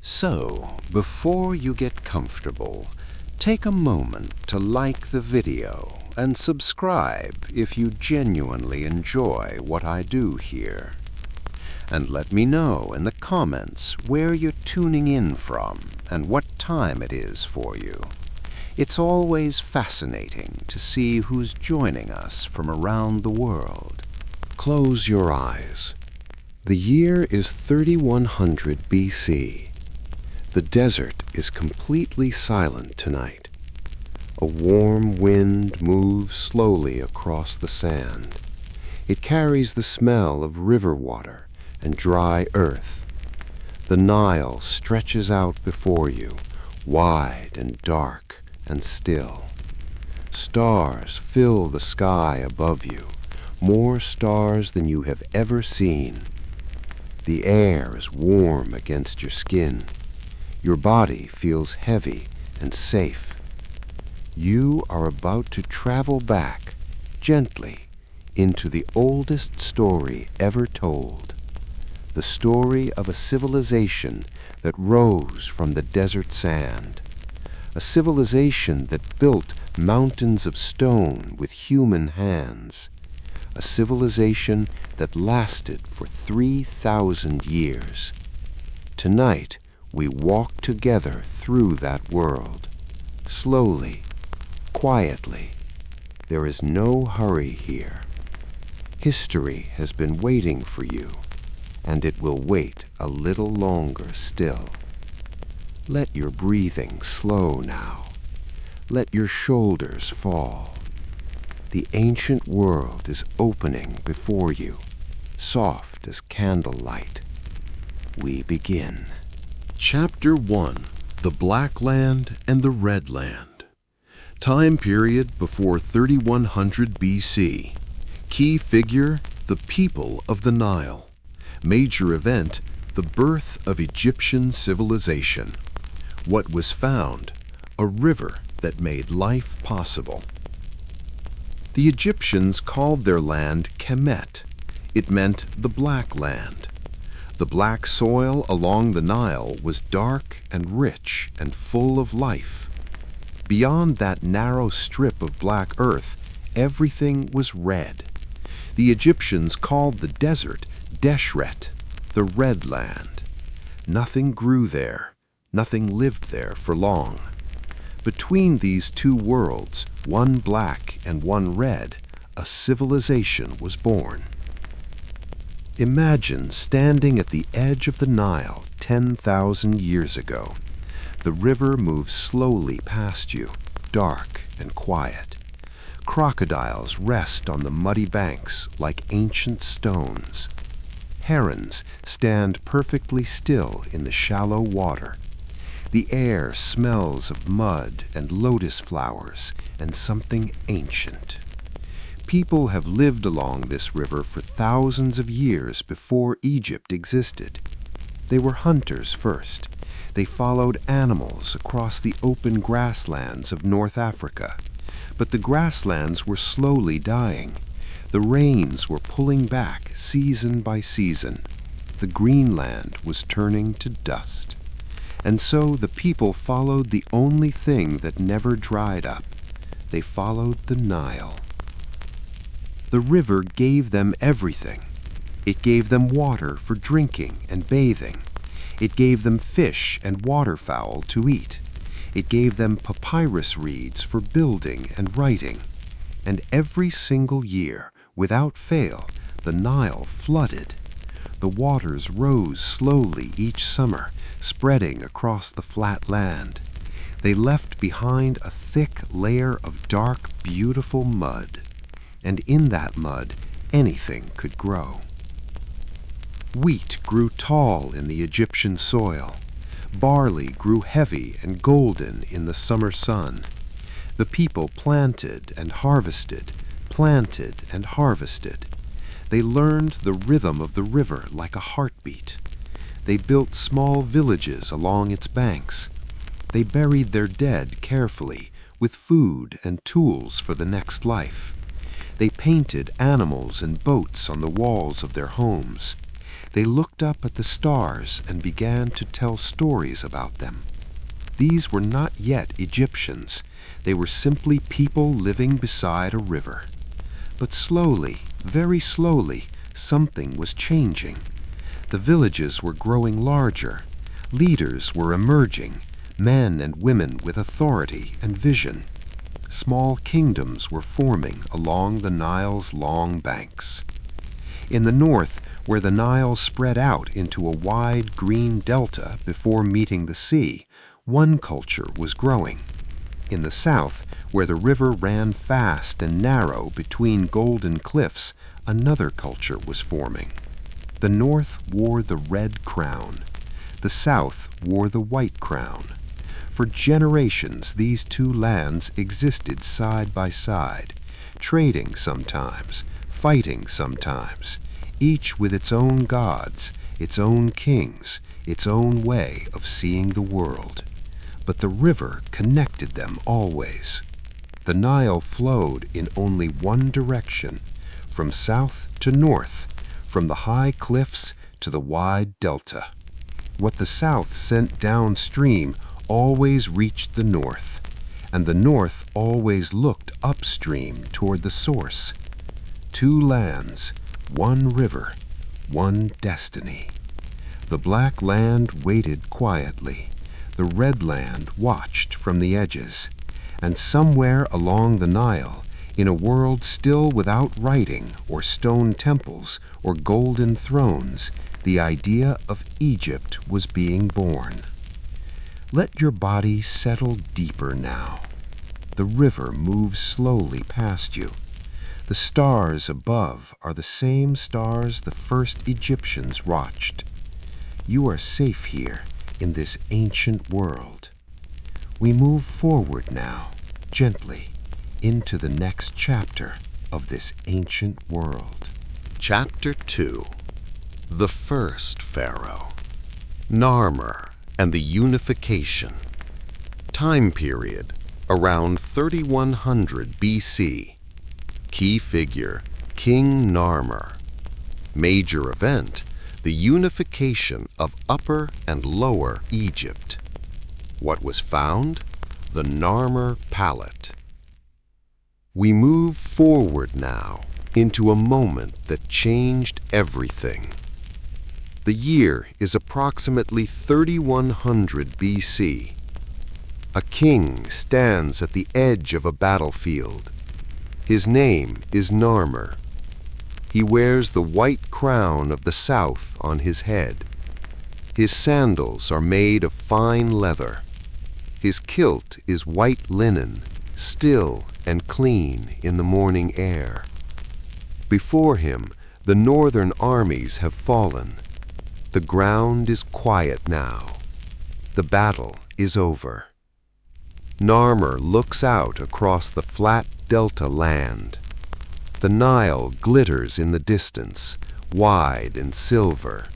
So, before you get comfortable, take a moment to like the video and subscribe if you genuinely enjoy what I do here. And let me know in the comments where you're tuning in from and what time it is for you. It's always fascinating to see who's joining us from around the world. Close your eyes. The year is 3100 BC. The desert is completely silent tonight. A warm wind moves slowly across the sand. It carries the smell of river water and dry earth. The Nile stretches out before you, wide and dark and still. Stars fill the sky above you, more stars than you have ever seen. The air is warm against your skin. Your body feels heavy and safe. You are about to travel back, gently, into the oldest story ever told. The story of a civilization that rose from the desert sand. A civilization that built mountains of stone with human hands. A civilization that lasted for 3,000 years. Tonight, we walk together through that world. Slowly, quietly. There is no hurry here. History has been waiting for you, and it will wait a little longer still. Let your breathing slow now. Let your shoulders fall. The ancient world is opening before you, soft as candlelight. We begin. Chapter 1. The Black Land and the Red Land. Time period before 3100 BC. Key figure, the people of the Nile. Major event, the birth of Egyptian civilization. What was found? A river that made life possible. The Egyptians called their land Kemet. It meant the Black Land. The black soil along the Nile was dark and rich and full of life. Beyond that narrow strip of black earth, everything was red. The Egyptians called the desert Deshret, the Red Land. Nothing grew there. Nothing lived there for long. Between these two worlds, one black and one red, a civilization was born. Imagine standing at the edge of the Nile 10,000 years ago. The river moves slowly past you, dark and quiet. Crocodiles rest on the muddy banks like ancient stones. Herons stand perfectly still in the shallow water. The air smells of mud and lotus flowers and something ancient. People have lived along this river for thousands of years before Egypt existed. They were hunters first. They followed animals across the open grasslands of North Africa. But the grasslands were slowly dying. The rains were pulling back season by season. The green land was turning to dust. And so the people followed the only thing that never dried up. They followed the Nile. The river gave them everything. It gave them water for drinking and bathing. It gave them fish and waterfowl to eat. It gave them papyrus reeds for building and writing. And every single year, without fail, the Nile flooded. The waters rose slowly each summer, spreading across the flat land. They left behind a thick layer of dark, beautiful mud. And in that mud, anything could grow. Wheat grew tall in the Egyptian soil. Barley grew heavy and golden in the summer sun. The people planted and harvested, planted and harvested. They learned the rhythm of the river like a heartbeat. They built small villages along its banks. They buried their dead carefully with food and tools for the next life. They painted animals and boats on the walls of their homes. They looked up at the stars and began to tell stories about them. These were not yet Egyptians. They were simply people living beside a river. But slowly, very slowly, something was changing. The villages were growing larger. Leaders were emerging, men and women with authority and vision. Small kingdoms were forming along the Nile's long banks. In the north, where the Nile spread out into a wide green delta before meeting the sea, one culture was growing. In the south, where the river ran fast and narrow between golden cliffs, another culture was forming. The north wore the red crown. The south wore the white crown. For generations, these two lands existed side by side, trading sometimes, fighting sometimes, each with its own gods, its own kings, its own way of seeing the world. But the river connected them always. The Nile flowed in only one direction, from south to north, from the high cliffs to the wide delta. What the south sent downstream always reached the north, and the north always looked upstream toward the source. Two lands, one river, one destiny. The black land waited quietly. The red land watched from the edges. And somewhere along the Nile, in a world still without writing or stone temples or golden thrones, the idea of Egypt was being born. Let your body settle deeper now. The river moves slowly past you. The stars above are the same stars the first Egyptians watched. You are safe here in this ancient world. We move forward now, gently, into the next chapter of this ancient world. Chapter 2. The First Pharaoh. Narmer and the Unification. Time period, around 3100 BC. Key figure, King Narmer. Major event, the unification of Upper and Lower Egypt. What was found? The Narmer Palette. We move forward now into a moment that changed everything. The year is approximately 3100 BC. A king stands at the edge of a battlefield. His name is Narmer. He wears the white crown of the south on his head. His sandals are made of fine leather. His kilt is white linen, still and clean in the morning air. Before him, the northern armies have fallen. The ground is quiet now. The battle is over. Narmer looks out across the flat delta land. The Nile glitters in the distance, wide and silver.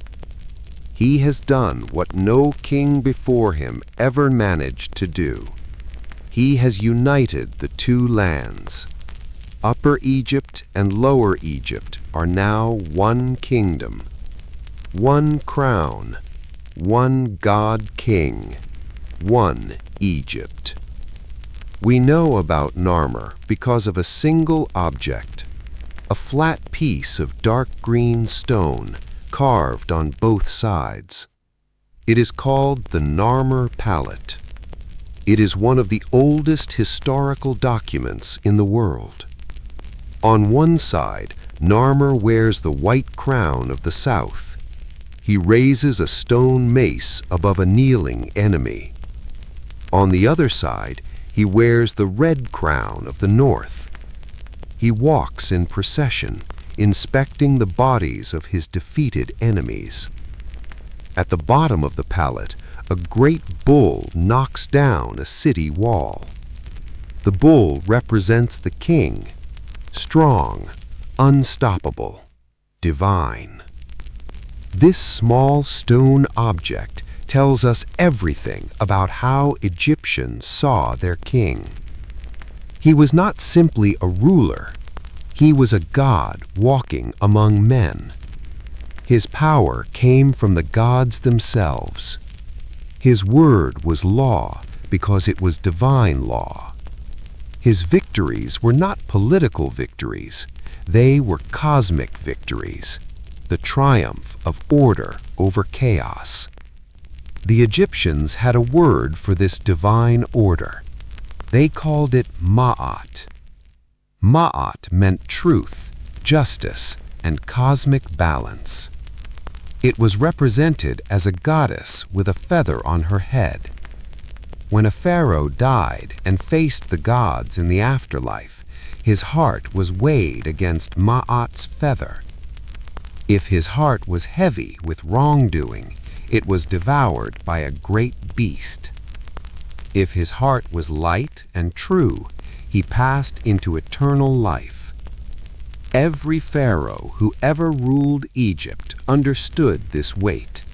He has done what no king before him ever managed to do. He has united the two lands. Upper Egypt and Lower Egypt are now one kingdom. One crown, one God-king, one Egypt. We know about Narmer because of a single object, a flat piece of dark green stone carved on both sides. It is called the Narmer Palette. It is one of the oldest historical documents in the world. On one side, Narmer wears the white crown of the south. He raises a stone mace above a kneeling enemy. On the other side, he wears the red crown of the north. He walks in procession, inspecting the bodies of his defeated enemies. At the bottom of the palette, a great bull knocks down a city wall. The bull represents the king, strong, unstoppable, divine. This small stone object tells us everything about how Egyptians saw their king. He was not simply a ruler. He was a god walking among men. His power came from the gods themselves. His word was law because it was divine law. His victories were not political victories. They were cosmic victories, the triumph of order over chaos. The Egyptians had a word for this divine order. They called it Ma'at. Ma'at meant truth, justice, and cosmic balance. It was represented as a goddess with a feather on her head. When a pharaoh died and faced the gods in the afterlife, his heart was weighed against Ma'at's feather. If his heart was heavy with wrongdoing, it was devoured by a great beast. If his heart was light and true, he passed into eternal life. Every pharaoh who ever ruled Egypt understood this weight.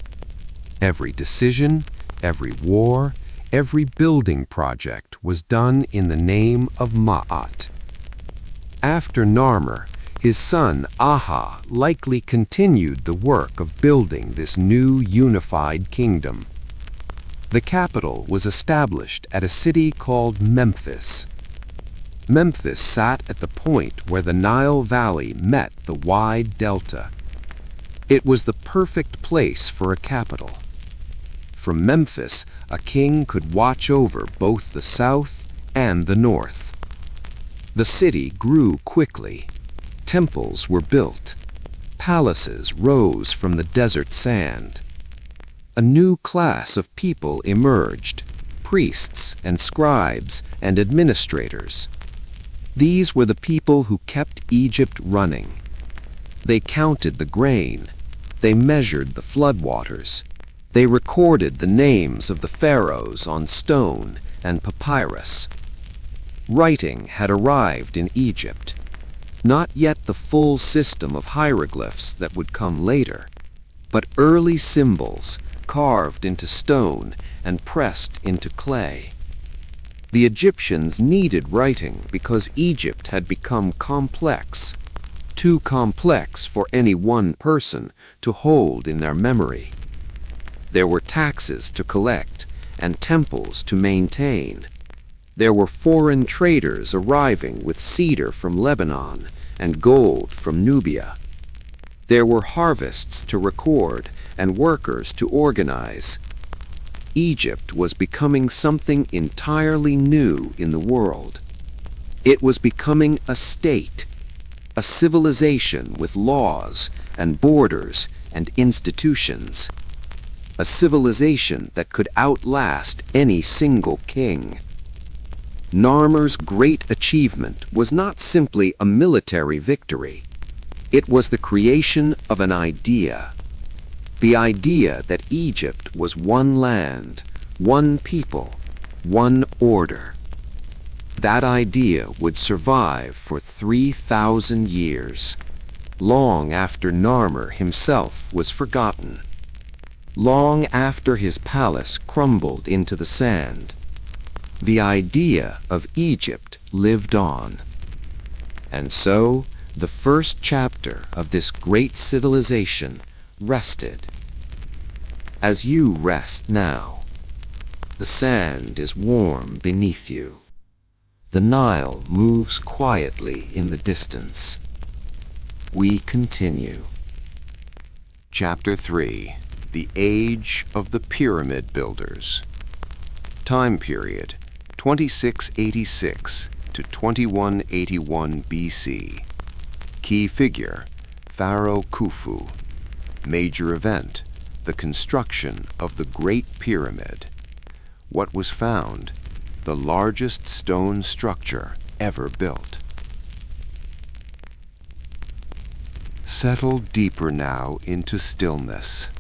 Every decision, every war, every building project was done in the name of Ma'at. After Narmer, his son Aha likely continued the work of building this new unified kingdom. The capital was established at a city called Memphis. Memphis sat at the point where the Nile Valley met the wide delta. It was the perfect place for a capital. From Memphis, a king could watch over both the south and the north. The city grew quickly. Temples were built. Palaces rose from the desert sand. A new class of people emerged, priests and scribes and administrators. These were the people who kept Egypt running. They counted the grain. They measured the floodwaters. They recorded the names of the pharaohs on stone and papyrus. Writing had arrived in Egypt. Not yet the full system of hieroglyphs that would come later, but early symbols carved into stone and pressed into clay. The Egyptians needed writing because Egypt had become complex, too complex for any one person to hold in their memory. There were taxes to collect and temples to maintain. There were foreign traders arriving with cedar from Lebanon and gold from Nubia. There were harvests to record and workers to organize. Egypt was becoming something entirely new in the world. It was becoming a state, a civilization with laws and borders and institutions, a civilization that could outlast any single king. Narmer's great achievement was not simply a military victory. It was the creation of an idea. The idea that Egypt was one land, one people, one order. That idea would survive for 3,000 years, long after Narmer himself was forgotten, long after his palace crumbled into the sand. The idea of Egypt lived on. And so, the first chapter of this great civilization rested. As you rest now, the sand is warm beneath you. The Nile moves quietly in the distance. We continue. Chapter 3. The Age of the Pyramid Builders. Time period 2686 to 2181 BC. Key figure, Pharaoh Khufu. Major event, the construction of the Great Pyramid. What was found? The largest stone structure ever built. Settle deeper now into stillness.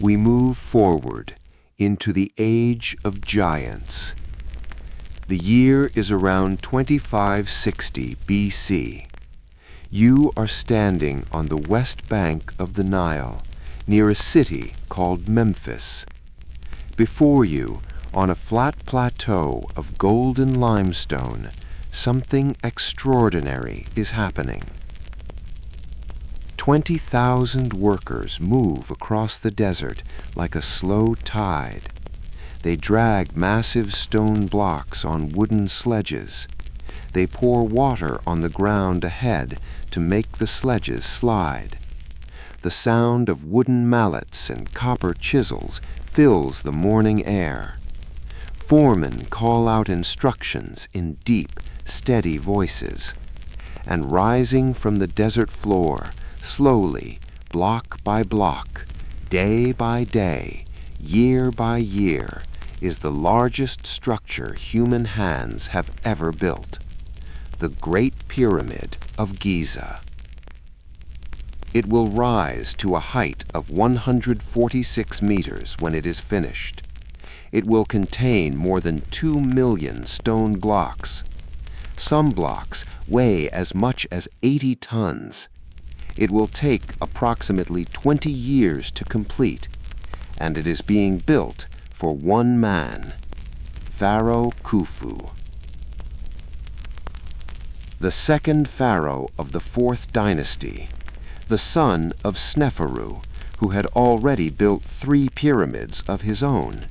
We move forward into the Age of Giants. The year is around 2560 BC. You are standing on the west bank of the Nile, near a city called Memphis. Before you, on a flat plateau of golden limestone, something extraordinary is happening. 20,000 workers move across the desert like a slow tide. They drag massive stone blocks on wooden sledges. They pour water on the ground ahead to make the sledges slide. The sound of wooden mallets and copper chisels fills the morning air. Foremen call out instructions in deep, steady voices. And rising from the desert floor, slowly, block by block, day by day, year by year, is the largest structure human hands have ever built, the Great Pyramid of Giza. It will rise to a height of 146 meters when it is finished. It will contain more than 2 million stone blocks. Some blocks weigh as much as 80 tons. It will take approximately 20 years to complete, and it is being built for one man, Pharaoh Khufu. The second pharaoh of the 4th dynasty, the son of Sneferu, who had already built 3 pyramids of his own.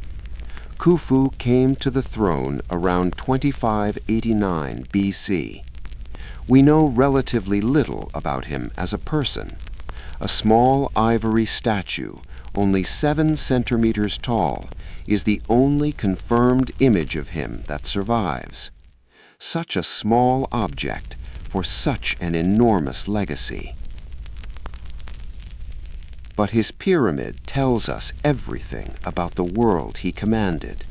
Khufu came to the throne around 2589 BC. We know relatively little about him as a person. A small ivory statue, only 7 centimeters tall, is the only confirmed image of him that survives. Such a small object for such an enormous legacy. But his pyramid tells us everything about the world he commanded.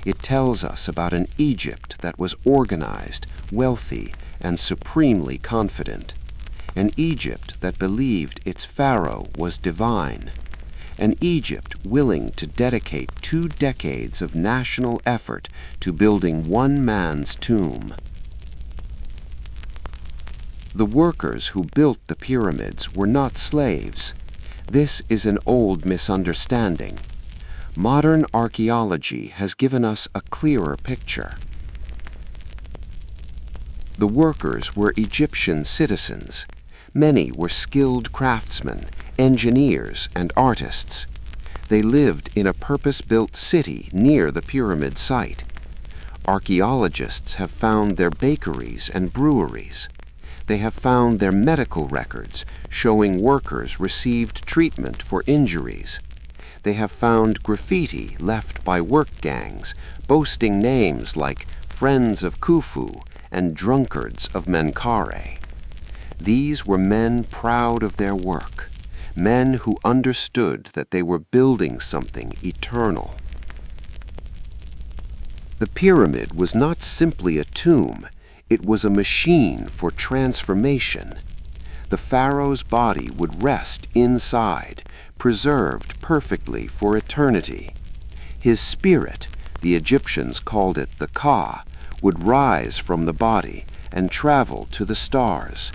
It tells us about an Egypt that was organized, wealthy, and supremely confident. An Egypt that believed its pharaoh was divine. An Egypt willing to dedicate 2 decades of national effort to building one man's tomb. The workers who built the pyramids were not slaves. This is an old misunderstanding. Modern archaeology has given us a clearer picture. The workers were Egyptian citizens. Many were skilled craftsmen, engineers, and artists. They lived in a purpose-built city near the pyramid site. Archaeologists have found their bakeries and breweries. They have found their medical records showing workers received treatment for injuries. They have found graffiti left by work gangs boasting names like Friends of Khufu and Drunkards of Menkaure. These were men proud of their work, men who understood that they were building something eternal. The pyramid was not simply a tomb. It was a machine for transformation. The pharaoh's body would rest inside, preserved perfectly for eternity. His spirit, the Egyptians called it the Ka, would rise from the body and travel to the stars.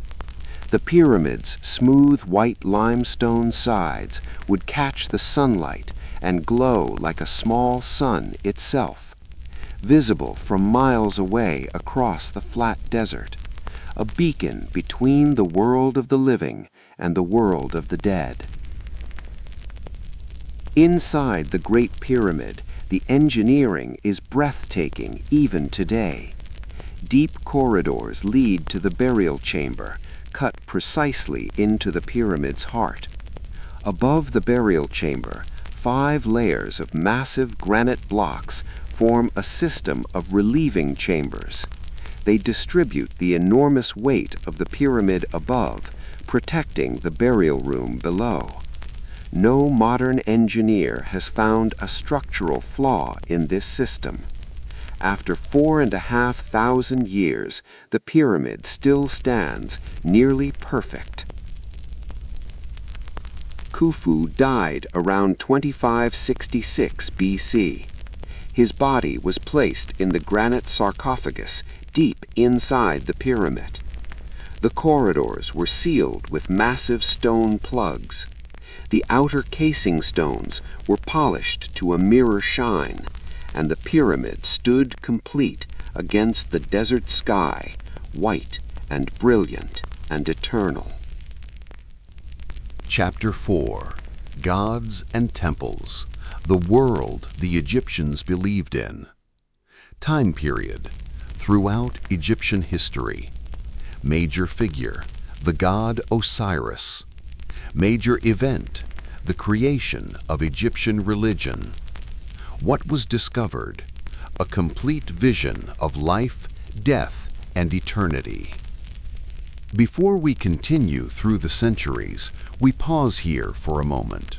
The pyramid's smooth white limestone sides would catch the sunlight and glow like a small sun itself, visible from miles away across the flat desert, a beacon between the world of the living and the world of the dead. Inside the Great Pyramid, the engineering is breathtaking even today. Deep corridors lead to the burial chamber, cut precisely into the pyramid's heart. Above the burial chamber, 5 layers of massive granite blocks form a system of relieving chambers. They distribute the enormous weight of the pyramid above, protecting the burial room below. No modern engineer has found a structural flaw in this system. After 4,500 years, the pyramid still stands nearly perfect. Khufu died around 2566 BC. His body was placed in the granite sarcophagus deep inside the pyramid. The corridors were sealed with massive stone plugs. The outer casing stones were polished to a mirror shine, and the pyramid stood complete against the desert sky, white and brilliant and eternal. Chapter 4. Gods and Temples. The world the Egyptians believed in. Time period. Throughout Egyptian history. Major figure. The god Osiris. Major event. The creation of Egyptian religion. What was discovered? A complete vision of life, death, and eternity. Before we continue through the centuries, we pause here for a moment.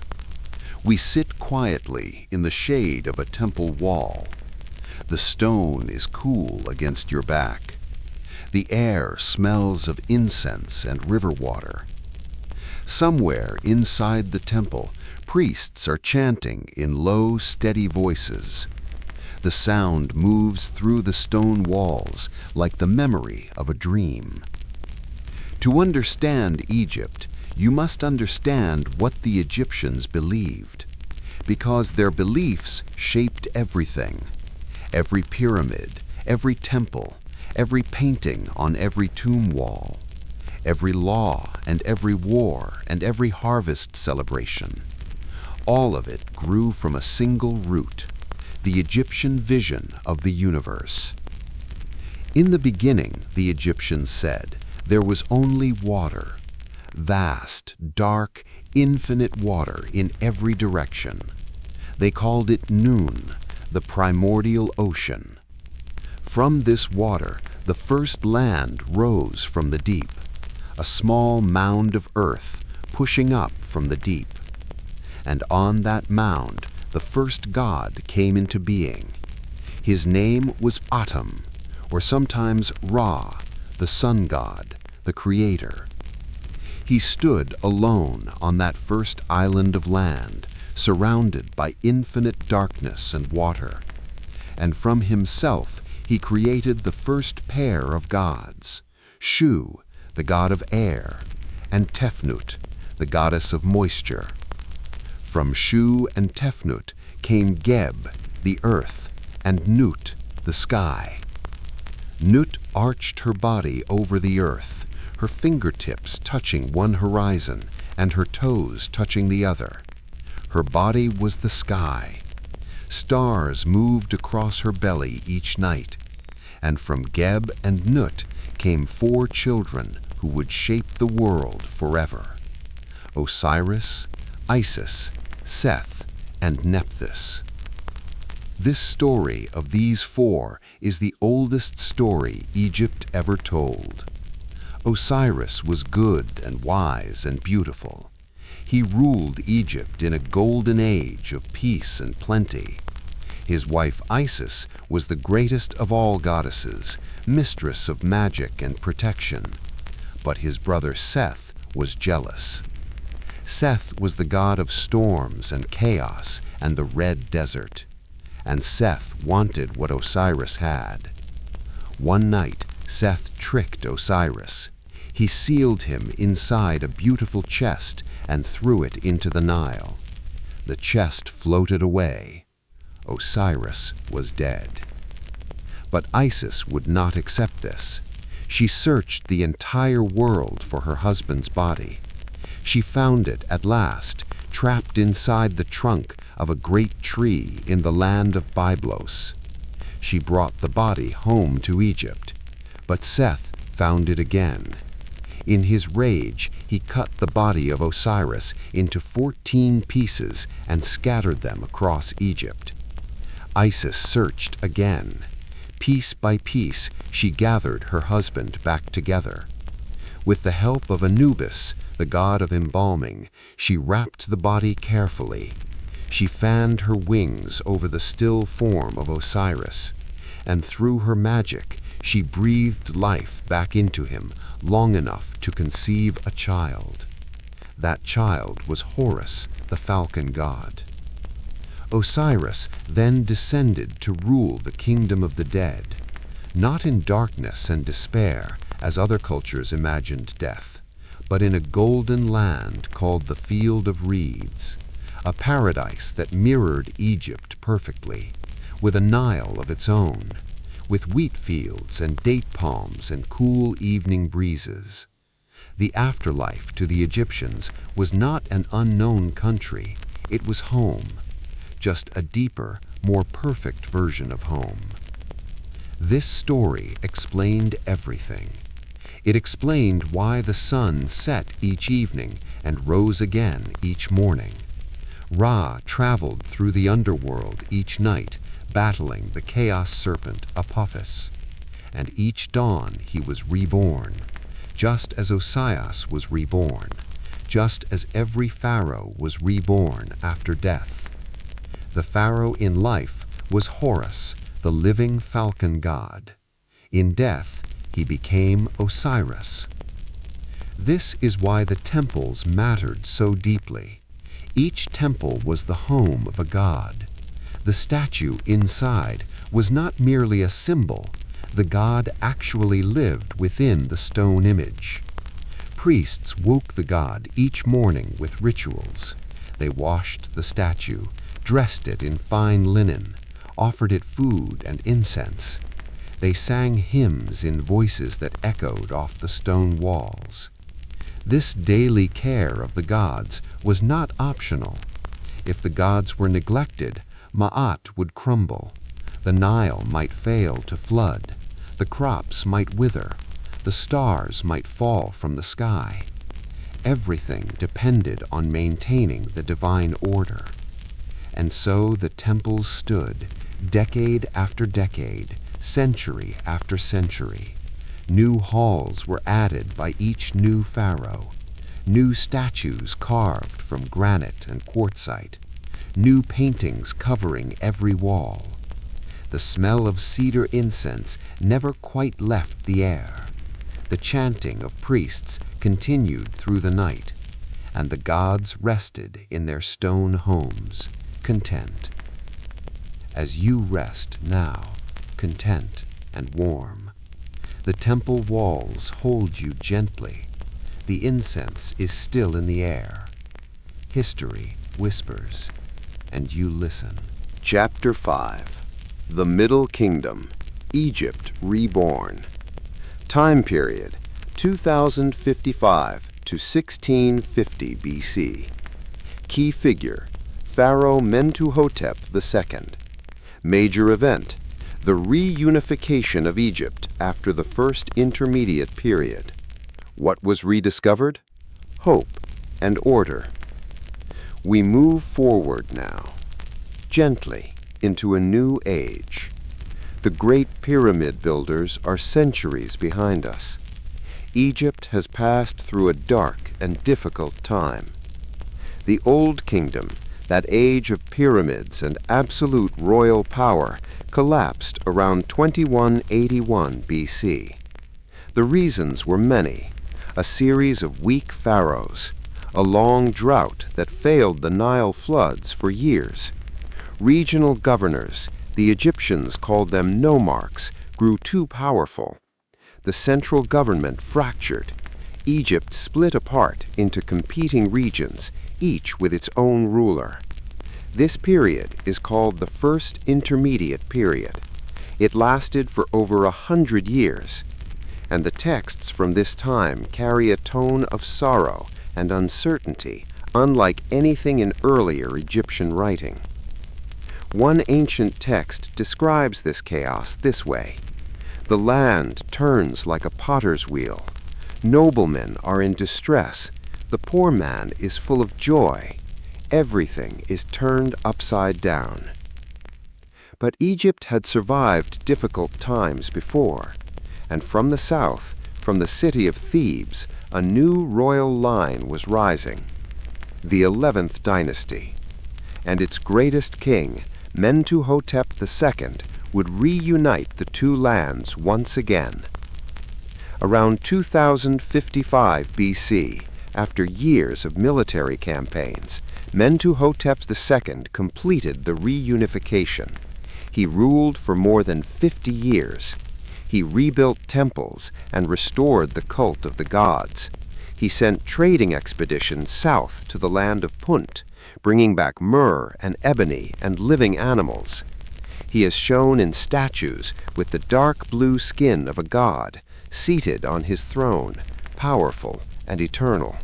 We sit quietly in the shade of a temple wall. The stone is cool against your back. The air smells of incense and river water. Somewhere inside the temple, priests are chanting in low, steady voices. The sound moves through the stone walls like the memory of a dream. To understand Egypt, you must understand what the Egyptians believed, because their beliefs shaped everything. Every pyramid, every temple, every painting on every tomb wall, every law and every war and every harvest celebration. All of it grew from a single root, the Egyptian vision of the universe. In the beginning, the Egyptians said, there was only water, vast, dark, infinite water in every direction. They called it Nun, the primordial ocean. From this water, the first land rose from the deep, a small mound of earth pushing up from the deep. And on that mound, the first god came into being. His name was Atum, or sometimes Ra, the sun god, the creator. He stood alone on that first island of land, surrounded by infinite darkness and water. And from himself he created the first pair of gods, Shu, the god of air, and Tefnut, the goddess of moisture. From Shu and Tefnut came Geb, the earth, and Nut, the sky. Nut arched her body over the earth, her fingertips touching one horizon and her toes touching the other. Her body was the sky. Stars moved across her belly each night, and from Geb and Nut came 4 children who would shape the world forever: Osiris, Isis, Seth, and Nephthys. This story of these 4 is the oldest story Egypt ever told. Osiris was good and wise and beautiful. He ruled Egypt in a golden age of peace and plenty. His wife Isis was the greatest of all goddesses, mistress of magic and protection. But his brother Seth was jealous. Seth was the god of storms and chaos and the red desert. And Seth wanted what Osiris had. One night, Seth tricked Osiris. He sealed him inside a beautiful chest and threw it into the Nile. The chest floated away. Osiris was dead. But Isis would not accept this. She searched the entire world for her husband's body. She found it at last, trapped inside the trunk of a great tree in the land of Byblos. She brought the body home to Egypt, but Seth found it again. In his rage, he cut the body of Osiris into 14 pieces and scattered them across Egypt. Isis searched again. Piece by piece, she gathered her husband back together. With the help of Anubis, the god of embalming, she wrapped the body carefully. She fanned her wings over the still form of Osiris, and through her magic, she breathed life back into him long enough to conceive a child. That child was Horus, the falcon god. Osiris then descended to rule the kingdom of the dead, not in darkness and despair, as other cultures imagined death, but in a golden land called the Field of Reeds, a paradise that mirrored Egypt perfectly, with a Nile of its own, with wheat fields and date palms and cool evening breezes. The afterlife to the Egyptians was not an unknown country, it was home, just a deeper, more perfect version of home. This story explained everything. It explained why the sun set each evening and rose again each morning. Ra traveled through the underworld each night, battling the chaos serpent Apophis. And each dawn he was reborn, just as Osiris was reborn, just as every pharaoh was reborn after death. The pharaoh in life was Horus, the living falcon god. In death, he became Osiris. This is why the temples mattered so deeply. Each temple was the home of a god. The statue inside was not merely a symbol. The god actually lived within the stone image. Priests woke the god each morning with rituals. They washed the statue, dressed it in fine linen, offered it food and incense. They sang hymns in voices that echoed off the stone walls. This daily care of the gods was not optional. If the gods were neglected, Ma'at would crumble. The Nile might fail to flood. The crops might wither. The stars might fall from the sky. Everything depended on maintaining the divine order. And so the temples stood, decade after decade, century after century. New halls were added by each new pharaoh. New statues carved from granite and quartzite. New paintings covering every wall. The smell of cedar incense never quite left the air. The chanting of priests continued through the night, and the gods rested in their stone homes, content. As you rest now, content and warm, the temple walls hold you gently. The incense is still in the air. History whispers, and you listen. Chapter 5. The Middle Kingdom, Egypt Reborn. Time period, 2055 to 1650 BC. Key figure, Pharaoh Mentuhotep II. Major event, the reunification of Egypt after the first intermediate period. What was rediscovered? Hope and order. We move forward now, gently, into a new age. The great pyramid builders are centuries behind us. Egypt has passed through a dark and difficult time. The Old Kingdom, that age of pyramids and absolute royal power, collapsed around 2181 BC. The reasons were many: a series of weak pharaohs, a long drought that failed the Nile floods for years. Regional governors, the Egyptians called them nomarchs, grew too powerful. The central government fractured. Egypt split apart into competing regions, each with its own ruler. This period is called the First Intermediate Period. It lasted for over 100 years, and the texts from this time carry a tone of sorrow and uncertainty, unlike anything in earlier Egyptian writing. One ancient text describes this chaos this way: the land turns like a potter's wheel. Noblemen are in distress. The poor man is full of joy. Everything is turned upside down. But Egypt had survived difficult times before, and from the south, from the city of Thebes, a new royal line was rising, the 11th dynasty, and its greatest king, Mentuhotep II, would reunite the two lands once again. Around 2055 BC, after years of military campaigns, Mentuhotep II completed the reunification. He ruled for more than 50 years. He rebuilt temples and restored the cult of the gods. He sent trading expeditions south to the land of Punt, bringing back myrrh and ebony and living animals. He is shown in statues with the dark blue skin of a god, seated on his throne, powerful and eternal.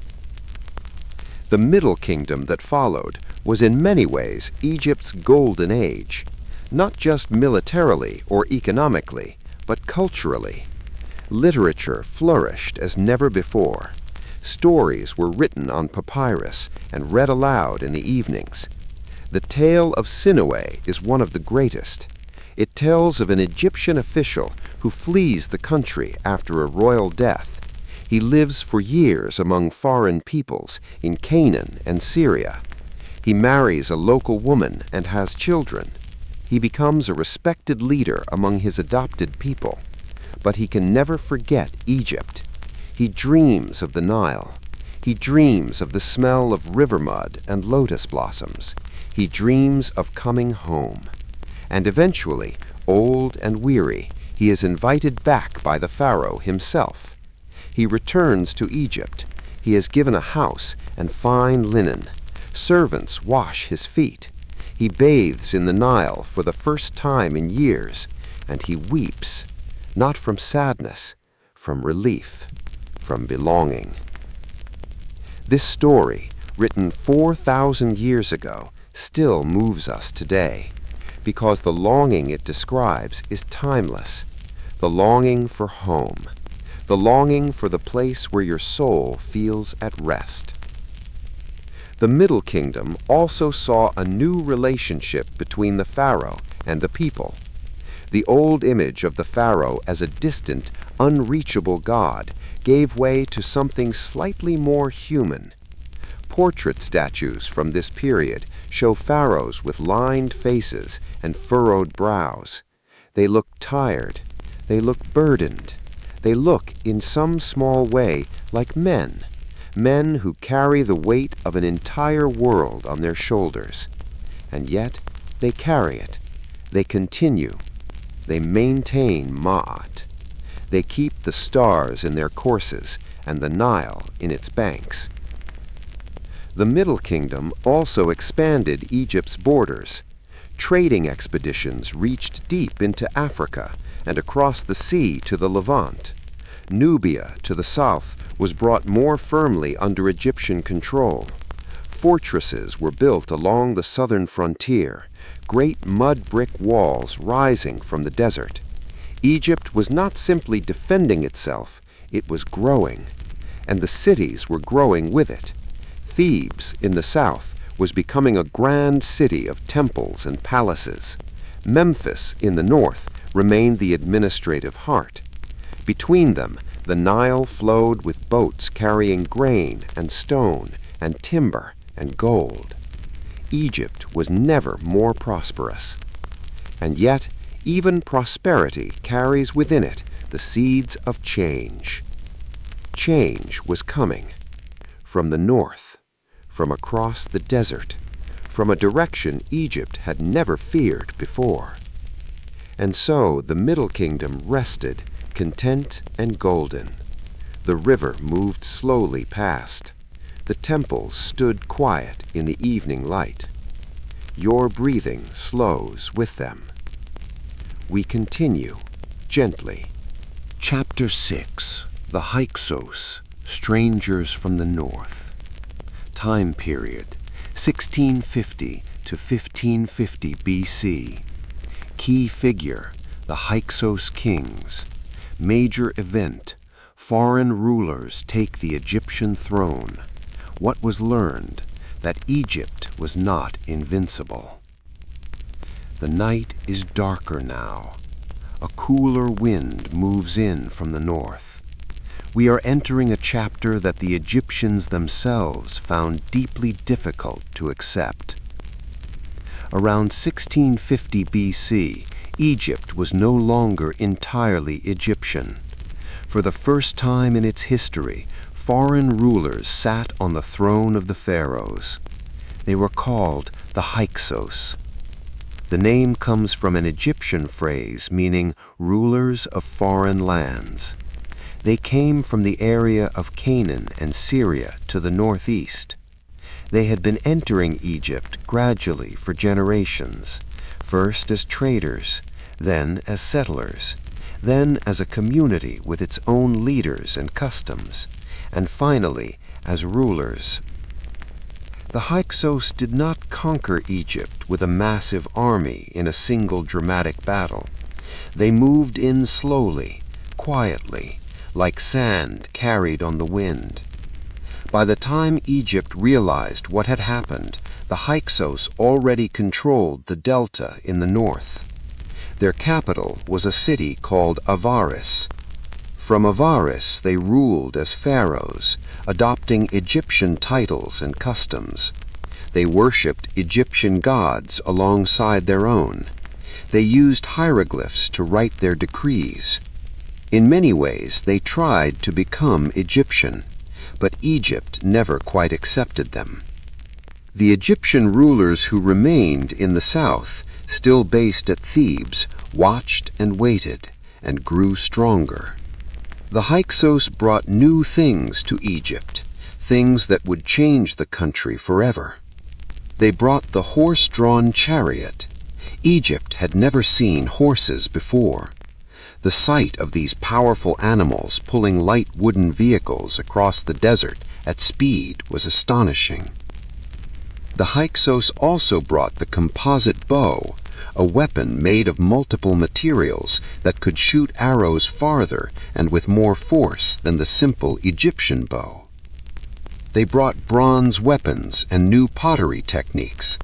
The Middle Kingdom that followed was in many ways Egypt's golden age, not just militarily or economically, but culturally. Literature flourished as never before. Stories were written on papyrus and read aloud in the evenings. The tale of Sinuhe is one of the greatest. It tells of an Egyptian official who flees the country after a royal death. He lives for years among foreign peoples in Canaan and Syria. He marries a local woman and has children. He becomes a respected leader among his adopted people. But he can never forget Egypt. He dreams of the Nile. He dreams of the smell of river mud and lotus blossoms. He dreams of coming home. And eventually, old and weary, he is invited back by the pharaoh himself. He returns to Egypt. He is given a house and fine linen. Servants wash his feet. He bathes in the Nile for the first time in years, and he weeps, not from sadness, from relief, from belonging. This story, written 4,000 years ago, still moves us today, because the longing it describes is timeless. The longing for home, the longing for the place where your soul feels at rest. The Middle Kingdom also saw a new relationship between the pharaoh and the people. The old image of the pharaoh as a distant, unreachable god gave way to something slightly more human. Portrait statues from this period show pharaohs with lined faces and furrowed brows. They look tired. They look burdened. They look, in some small way, like men who carry the weight of an entire world on their shoulders. And yet, they carry it. They continue. They maintain Ma'at. They keep the stars in their courses and the Nile in its banks. The Middle Kingdom also expanded Egypt's borders. Trading expeditions reached deep into Africa and across the sea to the Levant. Nubia, to the south, was brought more firmly under Egyptian control. Fortresses were built along the southern frontier, great mud brick walls rising from the desert. Egypt was not simply defending itself, it was growing, and the cities were growing with it. Thebes, in the south, was becoming a grand city of temples and palaces. Memphis, in the north, remained the administrative heart. Between them, the Nile flowed with boats carrying grain and stone and timber and gold. Egypt was never more prosperous. And yet, even prosperity carries within it the seeds of change. Change was coming. From the north, from across the desert, from a direction Egypt had never feared before. And so the Middle Kingdom rested, content and golden. The river moved slowly past. The temples stood quiet in the evening light. Your breathing slows with them. We continue, gently. Chapter 6. The Hyksos, Strangers from the North. Time period, 1650 to 1550 BC. Key figure, the Hyksos kings. Major event, foreign rulers take the Egyptian throne. What was learned? That Egypt was not invincible. The night is darker now. A cooler wind moves in from the north. We are entering a chapter that the Egyptians themselves found deeply difficult to accept. Around 1650 BC, Egypt was no longer entirely Egyptian. For the first time in its history, foreign rulers sat on the throne of the pharaohs. They were called the Hyksos. The name comes from an Egyptian phrase meaning rulers of foreign lands. They came from the area of Canaan and Syria to the northeast. They had been entering Egypt gradually for generations, first as traders, then as settlers, then as a community with its own leaders and customs, and finally as rulers. The Hyksos did not conquer Egypt with a massive army in a single dramatic battle. They moved in slowly, quietly, like sand carried on the wind. By the time Egypt realized what had happened, the Hyksos already controlled the delta in the north. Their capital was a city called Avaris. From Avaris they ruled as pharaohs, adopting Egyptian titles and customs. They worshipped Egyptian gods alongside their own. They used hieroglyphs to write their decrees. In many ways they tried to become Egyptian, but Egypt never quite accepted them. The Egyptian rulers who remained in the south, still based at Thebes, watched and waited, and grew stronger. The Hyksos brought new things to Egypt, things that would change the country forever. They brought the horse-drawn chariot. Egypt had never seen horses before. The sight of these powerful animals pulling light wooden vehicles across the desert at speed was astonishing. The Hyksos also brought the composite bow, a weapon made of multiple materials that could shoot arrows farther and with more force than the simple Egyptian bow. They brought bronze weapons and new pottery techniques.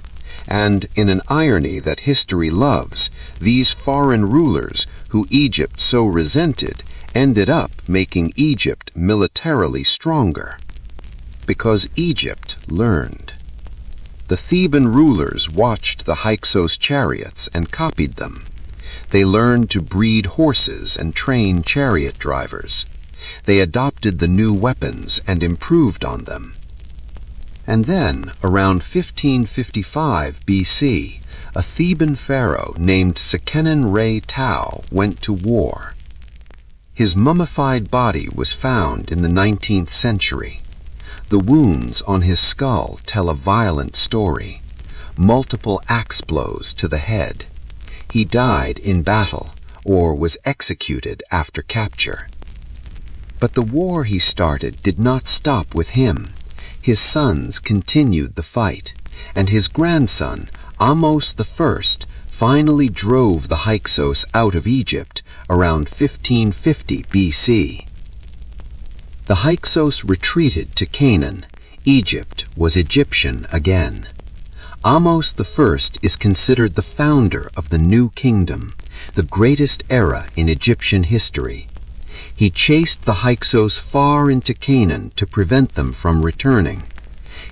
And in an irony that history loves, these foreign rulers, who Egypt so resented, ended up making Egypt militarily stronger. Because Egypt learned. The Theban rulers watched the Hyksos chariots and copied them. They learned to breed horses and train chariot drivers. They adopted the new weapons and improved on them. And then, around 1555 BC, a Theban pharaoh named Seqenen-Re-Tau went to war. His mummified body was found in the 19th century. The wounds on his skull tell a violent story. Multiple axe blows to the head. He died in battle or was executed after capture. But the war he started did not stop with him. His sons continued the fight, and his grandson, Ahmose I, finally drove the Hyksos out of Egypt around 1550 BC. The Hyksos retreated to Canaan. Egypt was Egyptian again. Ahmose I is considered the founder of the New Kingdom, the greatest era in Egyptian history. He chased the Hyksos far into Canaan to prevent them from returning.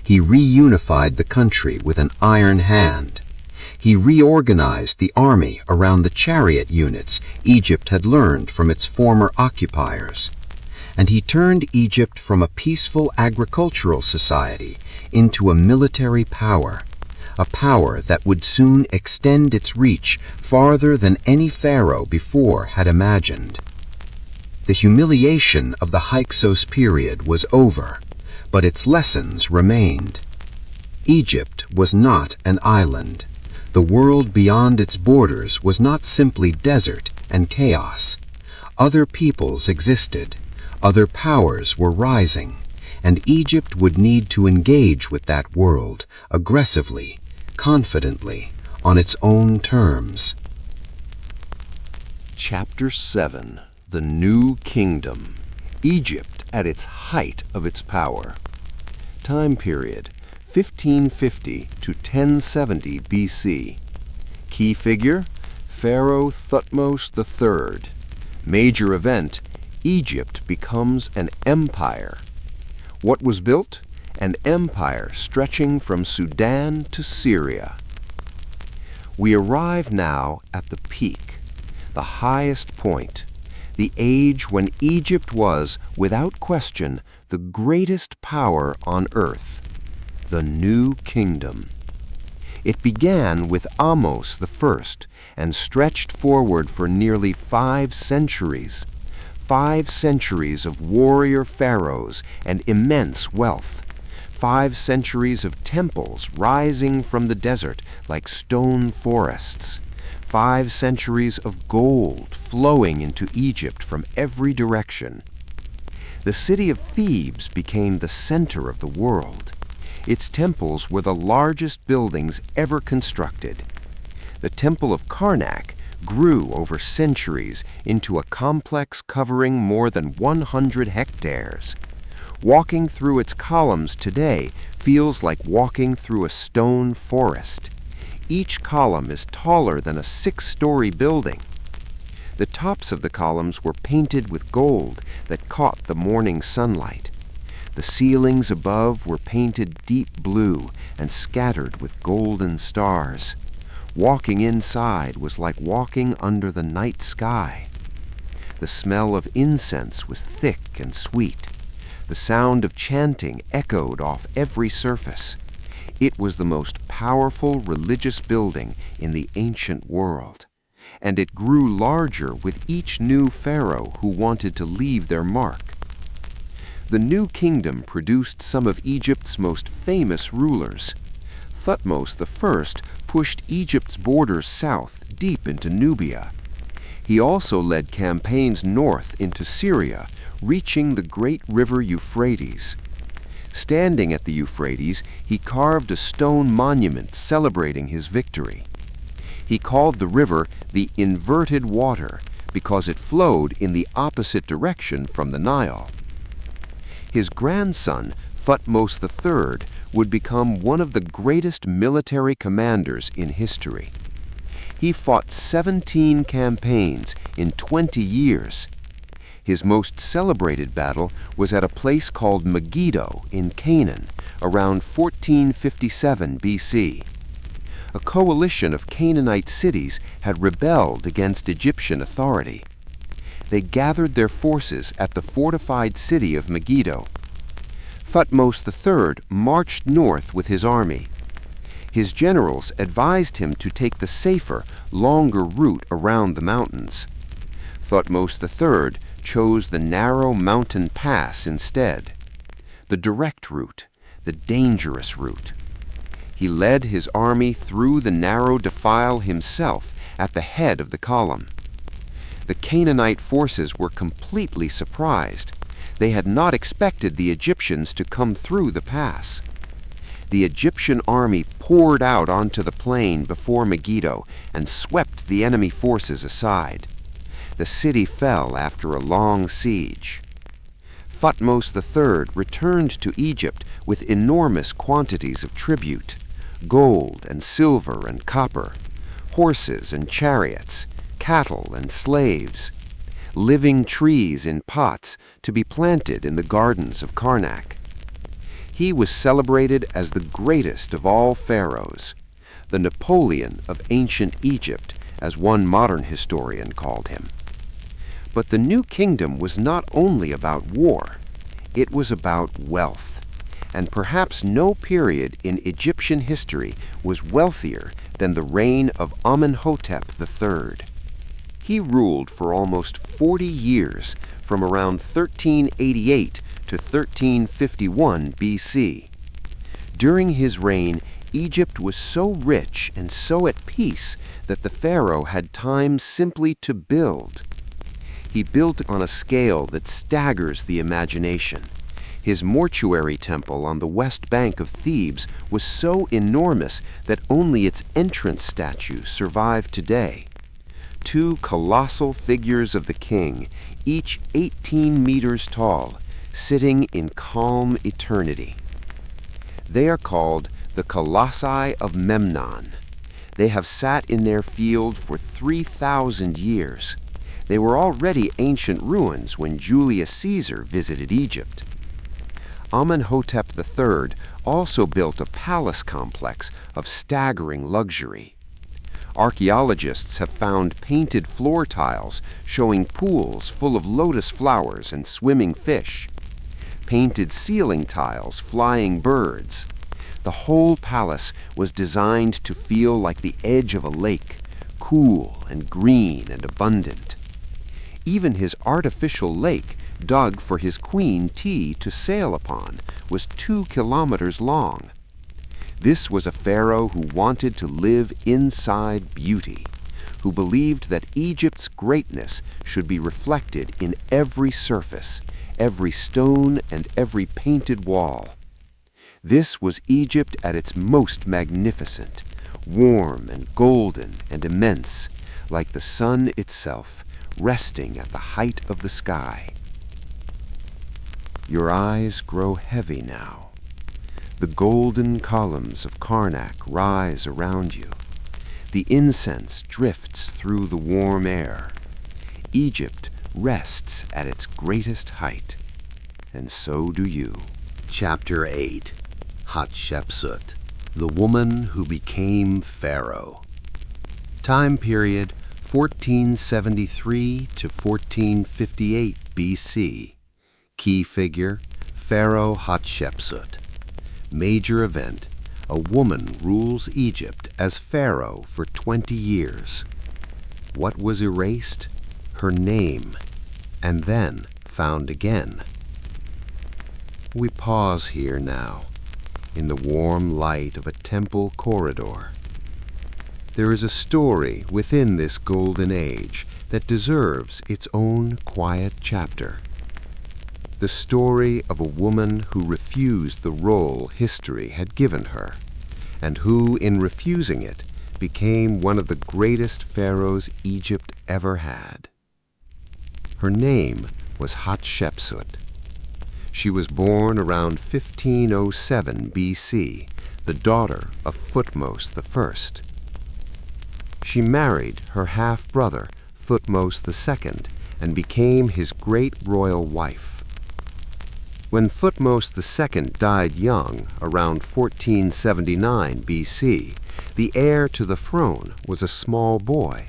He reunified the country with an iron hand. He reorganized the army around the chariot units Egypt had learned from its former occupiers. And he turned Egypt from a peaceful agricultural society into a military power, a power that would soon extend its reach farther than any pharaoh before had imagined. The humiliation of the Hyksos period was over, but its lessons remained. Egypt was not an island. The world beyond its borders was not simply desert and chaos. Other peoples existed. Other powers were rising, and Egypt would need to engage with that world aggressively, confidently, on its own terms. Chapter 7. The New Kingdom. Egypt at its height of its power. Time period 1550 to 1070 BC. Key figure: Pharaoh Thutmose III. Major event: Egypt becomes an empire. What was built? An empire stretching from Sudan to Syria. We arrive now at the peak, the highest point, the age when Egypt was, without question, the greatest power on earth, the New Kingdom. It began with Ahmose I and stretched forward for nearly 5 centuries. 5 centuries of warrior pharaohs and immense wealth. 5 centuries of temples rising from the desert like stone forests. 5 centuries of gold flowing into Egypt from every direction. The city of Thebes became the center of the world. Its temples were the largest buildings ever constructed. The Temple of Karnak grew over centuries into a complex covering more than 100 hectares. Walking through its columns today feels like walking through a stone forest. Each column is taller than a 6-story building. The tops of the columns were painted with gold that caught the morning sunlight. The ceilings above were painted deep blue and scattered with golden stars. Walking inside was like walking under the night sky. The smell of incense was thick and sweet. The sound of chanting echoed off every surface. It was the most powerful religious building in the ancient world, and it grew larger with each new pharaoh who wanted to leave their mark. The new kingdom produced some of Egypt's most famous rulers. Thutmose I pushed Egypt's borders south deep into Nubia. He also led campaigns north into Syria, reaching the great river Euphrates. Standing at the Euphrates, he carved a stone monument celebrating his victory. He called the river the Inverted Water because it flowed in the opposite direction from the Nile. His grandson, Thutmose III, would become one of the greatest military commanders in history. He fought 17 campaigns in 20 years. His most celebrated battle was at a place called Megiddo in Canaan, around 1457 BC. A coalition of Canaanite cities had rebelled against Egyptian authority. They gathered their forces at the fortified city of Megiddo. Thutmose III marched north with his army. His generals advised him to take the safer, longer route around the mountains. Thutmose III chose the narrow mountain pass instead, the direct route, the dangerous route. He led his army through the narrow defile himself at the head of the column. The Canaanite forces were completely surprised. They had not expected the Egyptians to come through the pass. The Egyptian army poured out onto the plain before Megiddo and swept the enemy forces aside. The city fell after a long siege. Thutmose III returned to Egypt with enormous quantities of tribute, gold and silver and copper, horses and chariots, cattle and slaves, living trees in pots to be planted in the gardens of Karnak. He was celebrated as the greatest of all pharaohs, the Napoleon of ancient Egypt, as one modern historian called him. But the new kingdom was not only about war, it was about wealth, and perhaps no period in Egyptian history was wealthier than the reign of Amenhotep III. He ruled for almost 40 years, from around 1388 to 1351 BC. During his reign, Egypt was so rich and so at peace that the pharaoh had time simply to build. He built on a scale that staggers the imagination. His mortuary temple on the west bank of Thebes was so enormous that only its entrance statues survive today. 2 colossal figures of the king, each 18 meters tall, sitting in calm eternity. They are called the Colossi of Memnon. They have sat in their field for 3,000 years. They were already ancient ruins when Julius Caesar visited Egypt. Amenhotep III also built a palace complex of staggering luxury. Archaeologists have found painted floor tiles showing pools full of lotus flowers and swimming fish, painted ceiling tiles flying birds. The whole palace was designed to feel like the edge of a lake, cool and green and abundant. Even his artificial lake, dug for his queen Ti to sail upon, was 2 kilometers long. This was a pharaoh who wanted to live inside beauty, who believed that Egypt's greatness should be reflected in every surface, every stone and every painted wall. This was Egypt at its most magnificent, warm and golden and immense, like the sun itself, resting at the height of the sky. Your eyes grow heavy now. The golden columns of Karnak rise around you. The incense drifts through the warm air. Egypt rests at its greatest height, and so do you. Chapter 8. Hatshepsut, the woman who became Pharaoh. Time period 1473 to 1458 BC. Key figure, Pharaoh Hatshepsut. Major event, a woman rules Egypt as Pharaoh for 20 years. What was erased? Her name, and then found again. We pause here now, in the warm light of a temple corridor. There is a story within this golden age that deserves its own quiet chapter. The story of a woman who refused the role history had given her, and who, in refusing it, became one of the greatest pharaohs Egypt ever had. Her name was Hatshepsut. She was born around 1507 BC, the daughter of Thutmose I. She married her half-brother, Thutmose II, and became his great royal wife. When Thutmose II died young, around 1479 BC, the heir to the throne was a small boy,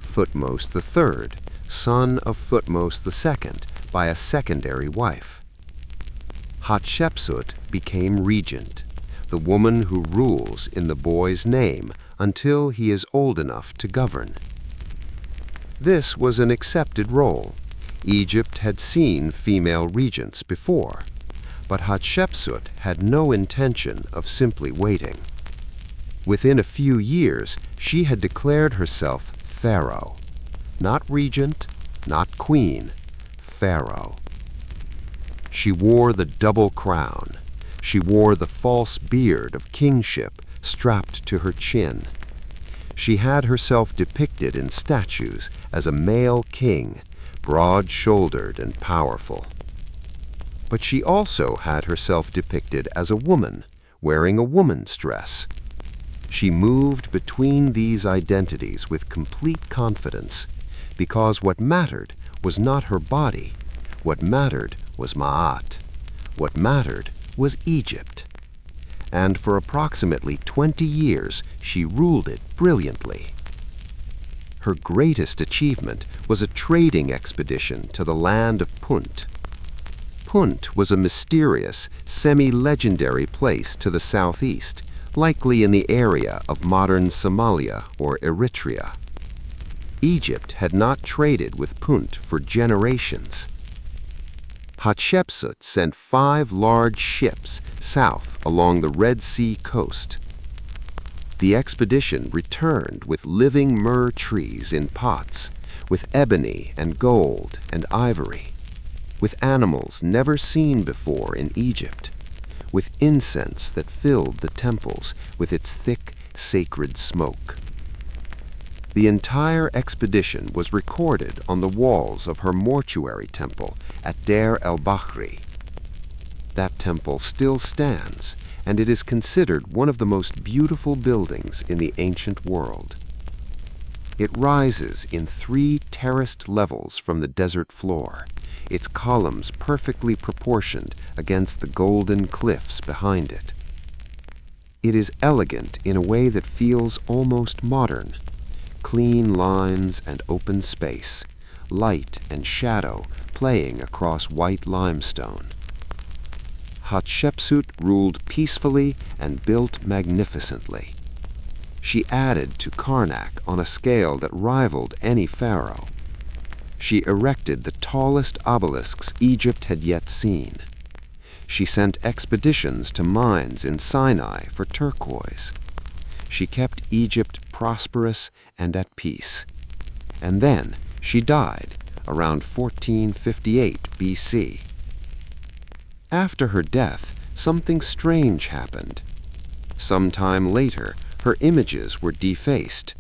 Thutmose III, son of Thutmose II by a secondary wife. Hatshepsut became regent, the woman who rules in the boy's name until he is old enough to govern. This was an accepted role. Egypt had seen female regents before, but Hatshepsut had no intention of simply waiting. Within a few years, she had declared herself Pharaoh. Not regent, not queen, Pharaoh. She wore the double crown. She wore the false beard of kingship strapped to her chin. She had herself depicted in statues as a male king, broad-shouldered and powerful. But she also had herself depicted as a woman, wearing a woman's dress. She moved between these identities with complete confidence, because what mattered was not her body. What mattered was Ma'at. What mattered was Egypt. And for approximately 20 years, she ruled it brilliantly. Her greatest achievement was a trading expedition to the land of Punt. Punt was a mysterious, semi-legendary place to the southeast, likely in the area of modern Somalia or Eritrea. Egypt had not traded with Punt for generations. Hatshepsut sent 5 large ships south along the Red Sea coast. The expedition returned with living myrrh trees in pots, with ebony and gold and ivory, with animals never seen before in Egypt, with incense that filled the temples with its thick, sacred smoke. The entire expedition was recorded on the walls of her mortuary temple at Deir el-Bahri. That temple still stands, and it is considered one of the most beautiful buildings in the ancient world. It rises in 3 terraced levels from the desert floor, its columns perfectly proportioned against the golden cliffs behind it. It is elegant in a way that feels almost modern. Clean lines and open space, light and shadow playing across white limestone. Hatshepsut ruled peacefully and built magnificently. She added to Karnak on a scale that rivaled any pharaoh. She erected the tallest obelisks Egypt had yet seen. She sent expeditions to mines in Sinai for turquoise. She kept Egypt prosperous and at peace, and then she died around 1458 BC. After her death, something strange happened. Sometime later, her images were defaced.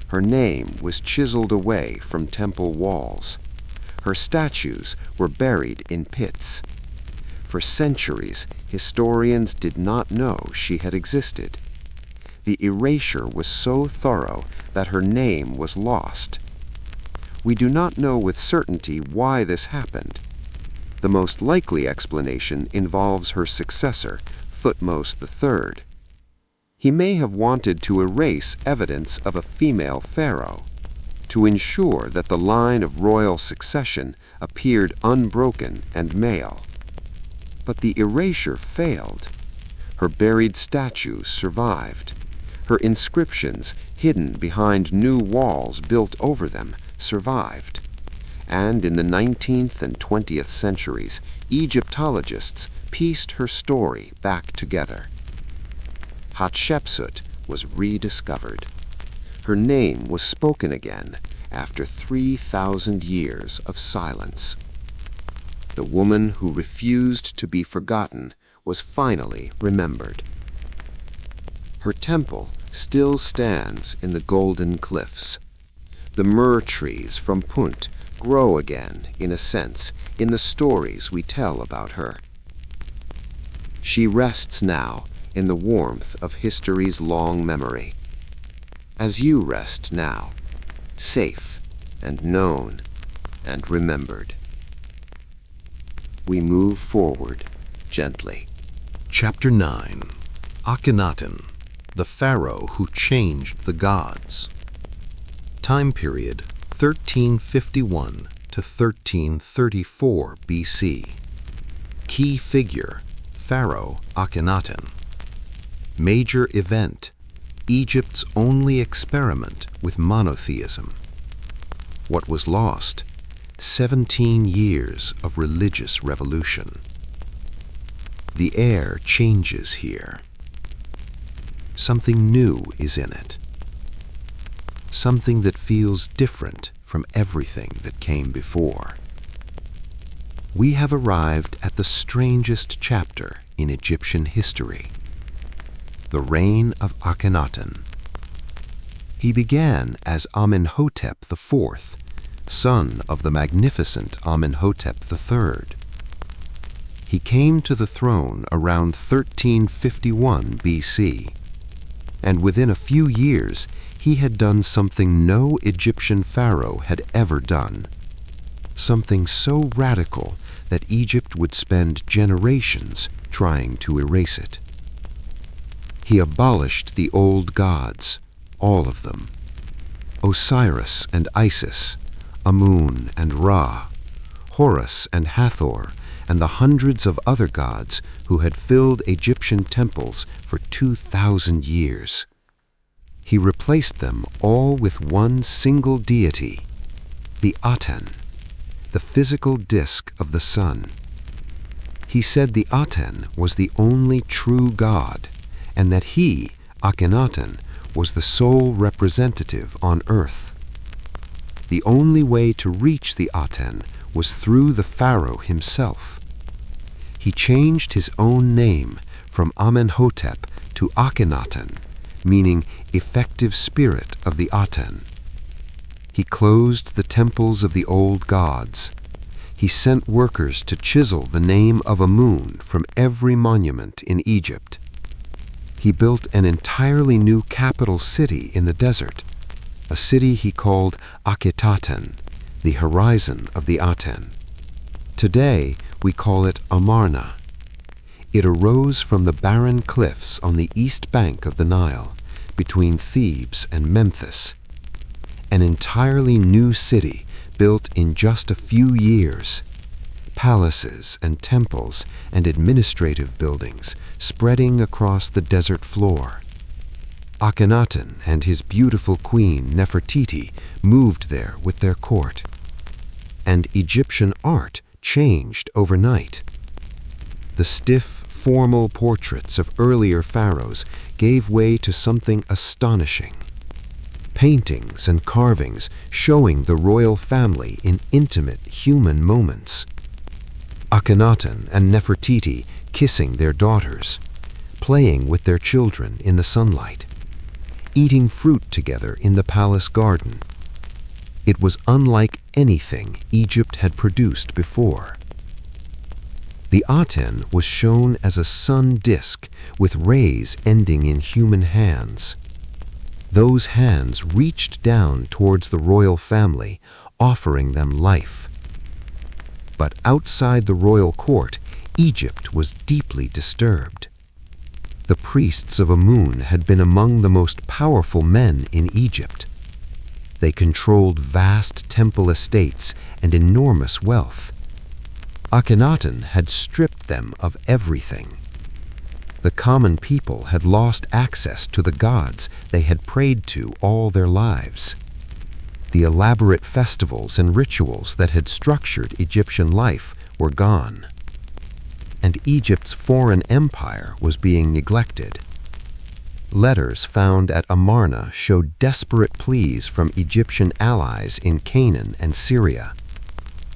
Her name was chiseled away from temple walls. Her statues were buried in pits. For centuries, historians did not know she had existed. The erasure was so thorough that her name was lost. We do not know with certainty why this happened. The most likely explanation involves her successor, Thutmose III. He may have wanted to erase evidence of a female pharaoh, to ensure that the line of royal succession appeared unbroken and male. But the erasure failed. Her buried statues survived. Her inscriptions, hidden behind new walls built over them, survived. And in the 19th and 20th centuries, Egyptologists pieced her story back together. Hatshepsut was rediscovered. Her name was spoken again after 3,000 years of silence. The woman who refused to be forgotten was finally remembered. Her temple still stands in the Golden Cliffs. The myrrh trees from Punt grow again, in a sense, in the stories we tell about her. She rests now in the warmth of history's long memory, as you rest now, safe and known and remembered. We move forward gently. Chapter 9. Akhenaten, the pharaoh who changed the gods. Time period 1351 to 1334 BC. Key figure, Pharaoh Akhenaten. Major event, Egypt's only experiment with monotheism. What was lost? 17 years of religious revolution. The air changes here. Something new is in it. Something that feels different from everything that came before. We have arrived at the strangest chapter in Egyptian history. The reign of Akhenaten. He began as Amenhotep IV, son of the magnificent Amenhotep III. He came to the throne around 1351 BC, and within a few years he had done something no Egyptian pharaoh had ever done, something so radical that Egypt would spend generations trying to erase it. He abolished the old gods, all of them. Osiris and Isis, Amun and Ra, Horus and Hathor, and the hundreds of other gods who had filled Egyptian temples for 2,000 years. He replaced them all with one single deity, the Aten, the physical disk of the sun. He said the Aten was the only true god, and that he, Akhenaten, was the sole representative on earth. The only way to reach the Aten was through the pharaoh himself. He changed his own name from Amenhotep to Akhenaten, meaning effective spirit of the Aten. He closed the temples of the old gods. He sent workers to chisel the name of Amun from every monument in Egypt. He built an entirely new capital city in the desert, a city he called Akhenaten, the horizon of the Aten. Today, we call it Amarna. It arose from the barren cliffs on the east bank of the Nile, between Thebes and Memphis. An entirely new city built in just a few years. Palaces and temples and administrative buildings spreading across the desert floor. Akhenaten and his beautiful queen Nefertiti moved there with their court. And Egyptian art changed overnight. The stiff, formal portraits of earlier pharaohs gave way to something astonishing. paintings and carvings showing the royal family in intimate human moments. Akhenaten and Nefertiti kissing their daughters, playing with their children in the sunlight, eating fruit together in the palace garden. It was unlike anything Egypt had produced before. The Aten was shown as a sun disk with rays ending in human hands. Those hands reached down towards the royal family, offering them life. But outside the royal court, Egypt was deeply disturbed. The priests of Amun had been among the most powerful men in Egypt. They controlled vast temple estates and enormous wealth. Akhenaten had stripped them of everything. The common people had lost access to the gods they had prayed to all their lives. The elaborate festivals and rituals that had structured Egyptian life were gone. And Egypt's foreign empire was being neglected. Letters found at Amarna showed desperate pleas from Egyptian allies in Canaan and Syria.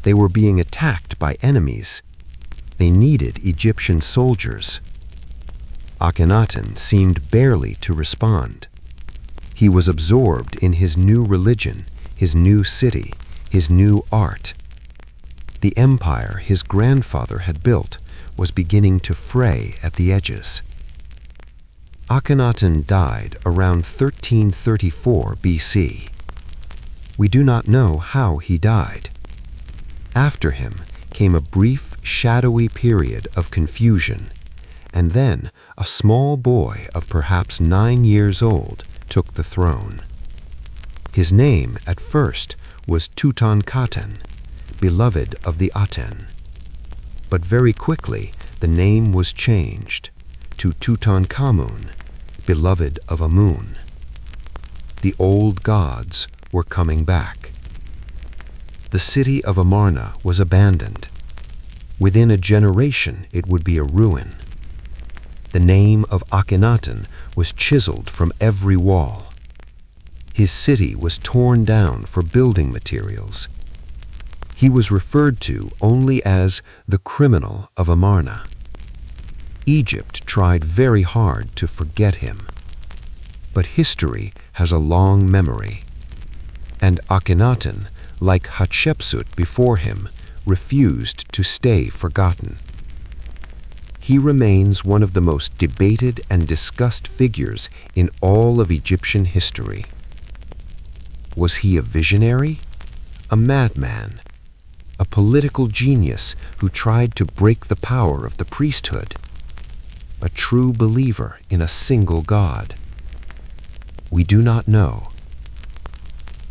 They were being attacked by enemies. They needed Egyptian soldiers. Akhenaten seemed barely to respond. He was absorbed in his new religion, his new city, his new art. The empire his grandfather had built was beginning to fray at the edges. Akhenaten died around 1334 BC. We do not know how he died. After him came a brief, shadowy period of confusion, and then a small boy of perhaps 9 years old took the throne. His name at first was Tutankhamun, beloved of the Aten. But very quickly the name was changed to Tutankhamun, beloved of Amun. The old gods were coming back. The city of Amarna was abandoned. Within a generation it would be a ruin. The name of Akhenaten was chiseled from every wall. His city was torn down for building materials. He was referred to only as the criminal of Amarna. Egypt tried very hard to forget him. But history has a long memory, and Akhenaten, like Hatshepsut before him, refused to stay forgotten. He remains one of the most debated and discussed figures in all of Egyptian history. Was he a visionary? A madman? A political genius who tried to break the power of the priesthood? A true believer in a single God? We do not know.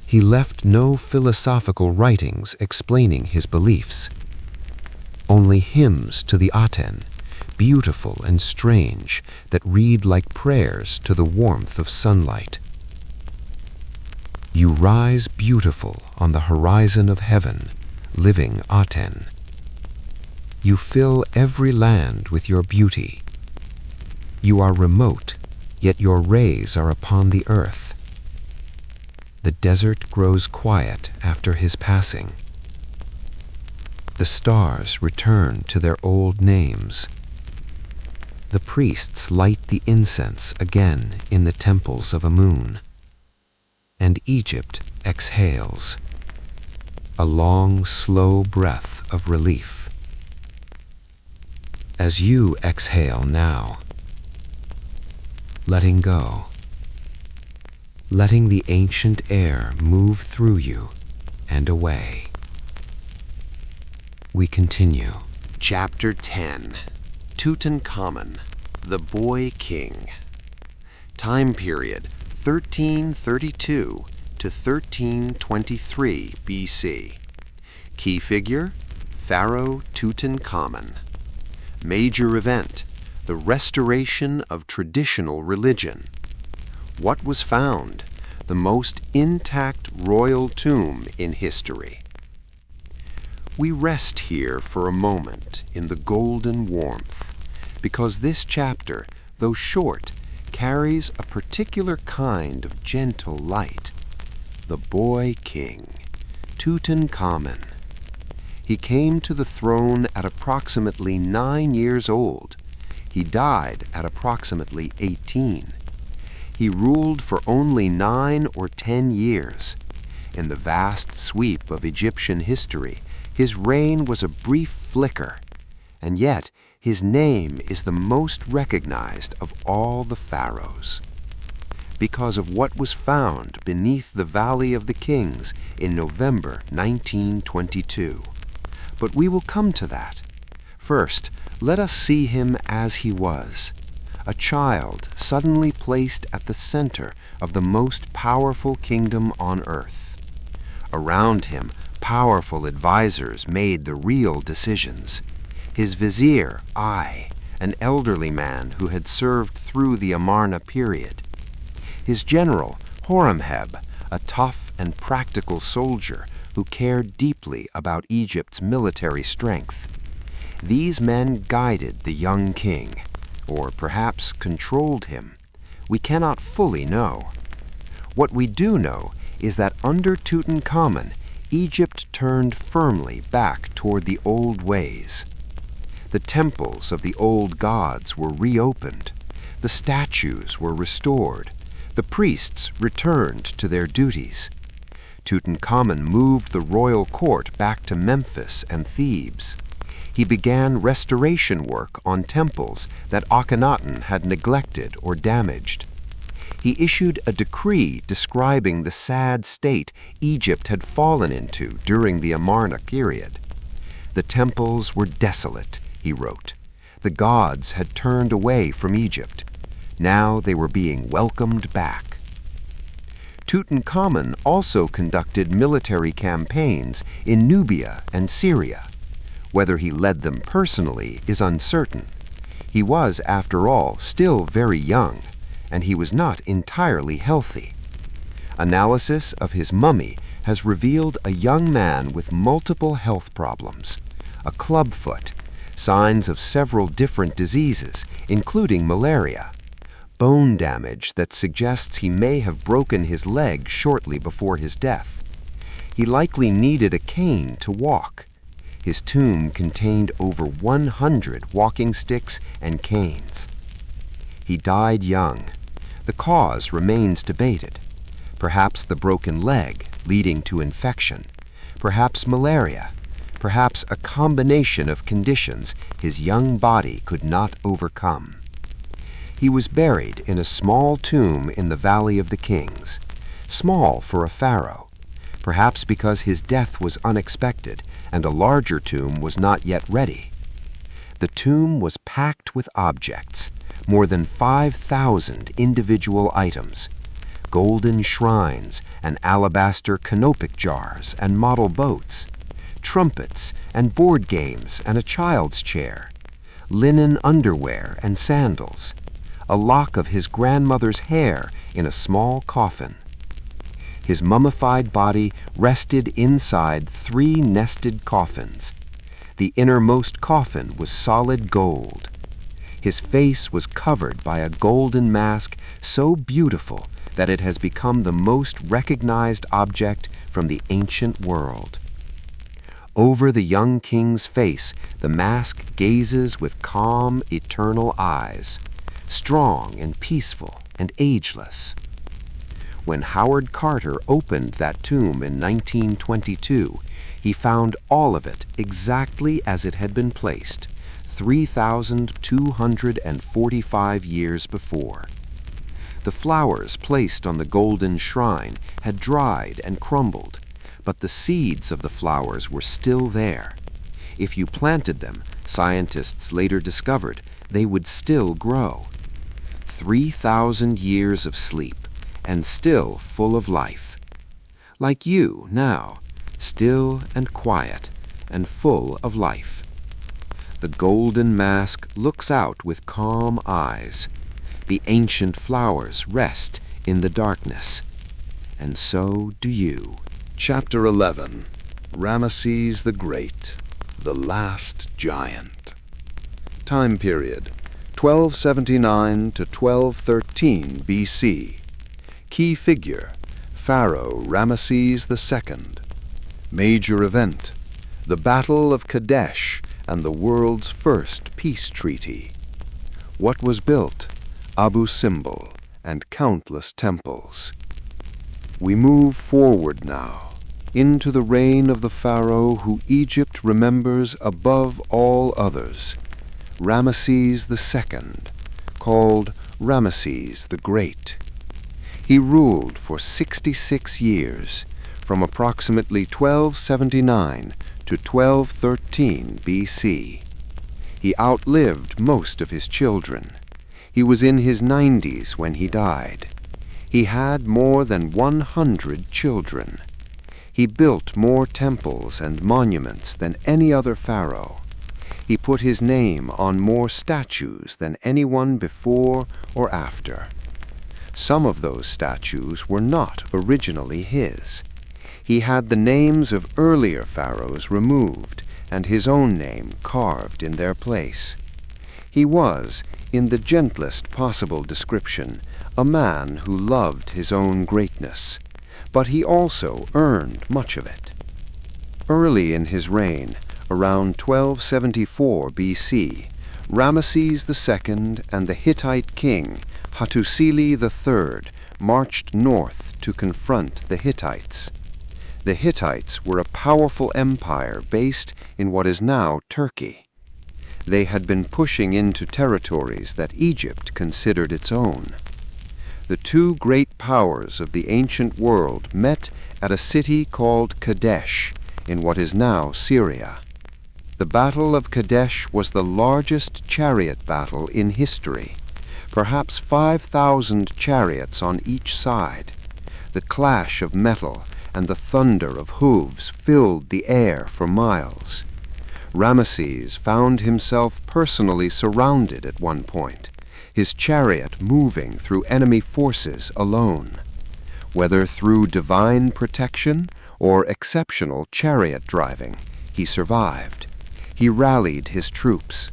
He left no philosophical writings explaining his beliefs. Only hymns to the Aten, beautiful and strange, that read like prayers to the warmth of sunlight. You rise beautiful on the horizon of heaven, living Aten. You fill every land with your beauty. You are remote, yet your rays are upon the earth. The desert grows quiet after his passing. The stars return to their old names. The priests light the incense again in the temples of Amun. And Egypt exhales, a long, slow breath of relief. As you exhale now, letting go, letting the ancient air move through you and away. We continue. Chapter 10. Tutankhamun, the Boy King. Time period 1332 to 1323 BC. Key figure, Pharaoh Tutankhamun. Major event, the restoration of traditional religion. What was found? The most intact royal tomb in history. We rest here for a moment in the golden warmth, because this chapter, though short, carries a particular kind of gentle light. the boy king, Tutankhamun. He came to the throne at approximately 9 years old. He died at approximately 18. He ruled for only 9 or 10 years. In the vast sweep of Egyptian history, his reign was a brief flicker, and yet his name is the most recognized of all the pharaohs. Because of what was found beneath the Valley of the Kings in November 1922. But we will come to that. First, let us see him as he was, a child suddenly placed at the center of the most powerful kingdom on earth. Around him, powerful advisors made the real decisions. His vizier, an elderly man who had served through the Amarna period. His general, Horemheb, a tough and practical soldier who cared deeply about Egypt's military strength. These men guided the young king, or perhaps controlled him. We cannot fully know. What we do know is that under Tutankhamun, Egypt turned firmly back toward the old ways. The temples of the old gods were reopened. The statues were restored. The priests returned to their duties. Tutankhamun moved the royal court back to Memphis and Thebes. He began restoration work on temples that Akhenaten had neglected or damaged. He issued a decree describing the sad state Egypt had fallen into during the Amarna period. The temples were desolate, he wrote. The gods had turned away from Egypt. Now they were being welcomed back. Tutankhamun also conducted military campaigns in Nubia and Syria. Whether he led them personally is uncertain. He was, after all, still very young, and he was not entirely healthy. Analysis of his mummy has revealed a young man with multiple health problems, a clubfoot, signs of several different diseases, including malaria, bone damage that suggests he may have broken his leg shortly before his death. He likely needed a cane to walk. His tomb contained over 100 walking sticks and canes. He died young. The cause remains debated. Perhaps the broken leg leading to infection, perhaps malaria, perhaps a combination of conditions his young body could not overcome. He was buried in a small tomb in the Valley of the Kings, small for a pharaoh, perhaps because his death was unexpected and a larger tomb was not yet ready. The tomb was packed with objects, more than 5,000 individual items, golden shrines and alabaster canopic jars and model boats, trumpets and board games and a child's chair, linen underwear and sandals, a lock of his grandmother's hair in a small coffin. His mummified body rested inside 3 nested coffins. The innermost coffin was solid gold. His face was covered by a golden mask so beautiful that it has become the most recognized object from the ancient world. Over the young king's face, the mask gazes with calm, eternal eyes, strong and peaceful and ageless. When Howard Carter opened that tomb in 1922, he found all of it exactly as it had been placed, 3,245 years before. The flowers placed on the golden shrine had dried and crumbled, but the seeds of the flowers were still there. If you planted them, scientists later discovered, they would still grow. 3,000 years of sleep, and still full of life. Like you now, still and quiet, and full of life. The golden mask looks out with calm eyes. The ancient flowers rest in the darkness. And so do you. Chapter 11. Ramesses the Great, the Last Giant. Time period, 1279 to 1213 BC. Key figure, Pharaoh Ramesses II. Major event: the Battle of Kadesh and the world's first peace treaty. What was built? Abu Simbel and countless temples. We move forward now, into the reign of the pharaoh who Egypt remembers above all others, Ramesses II, called Ramesses the Great. He ruled for 66 years, from approximately 1279 to 1213 BC. He outlived most of his children. He was in his 90s when he died. He had more than 100 children. He built more temples and monuments than any other pharaoh. He put his name on more statues than anyone before or after. Some of those statues were not originally his. He had the names of earlier pharaohs removed and his own name carved in their place. He was, in the gentlest possible description, a man who loved his own greatness, but he also earned much of it. Early in his reign, around 1274 BC, Ramesses II and the Hittite king Hattusili III marched north to confront the Hittites. The Hittites were a powerful empire based in what is now Turkey. They had been pushing into territories that Egypt considered its own. The two great powers of the ancient world met at a city called Kadesh in what is now Syria. The Battle of Kadesh was the largest chariot battle in history, perhaps 5,000 chariots on each side. The clash of metal and the thunder of hooves filled the air for miles. Ramesses found himself personally surrounded at one point, his chariot moving through enemy forces alone. Whether through divine protection or exceptional chariot driving, he survived. He rallied his troops.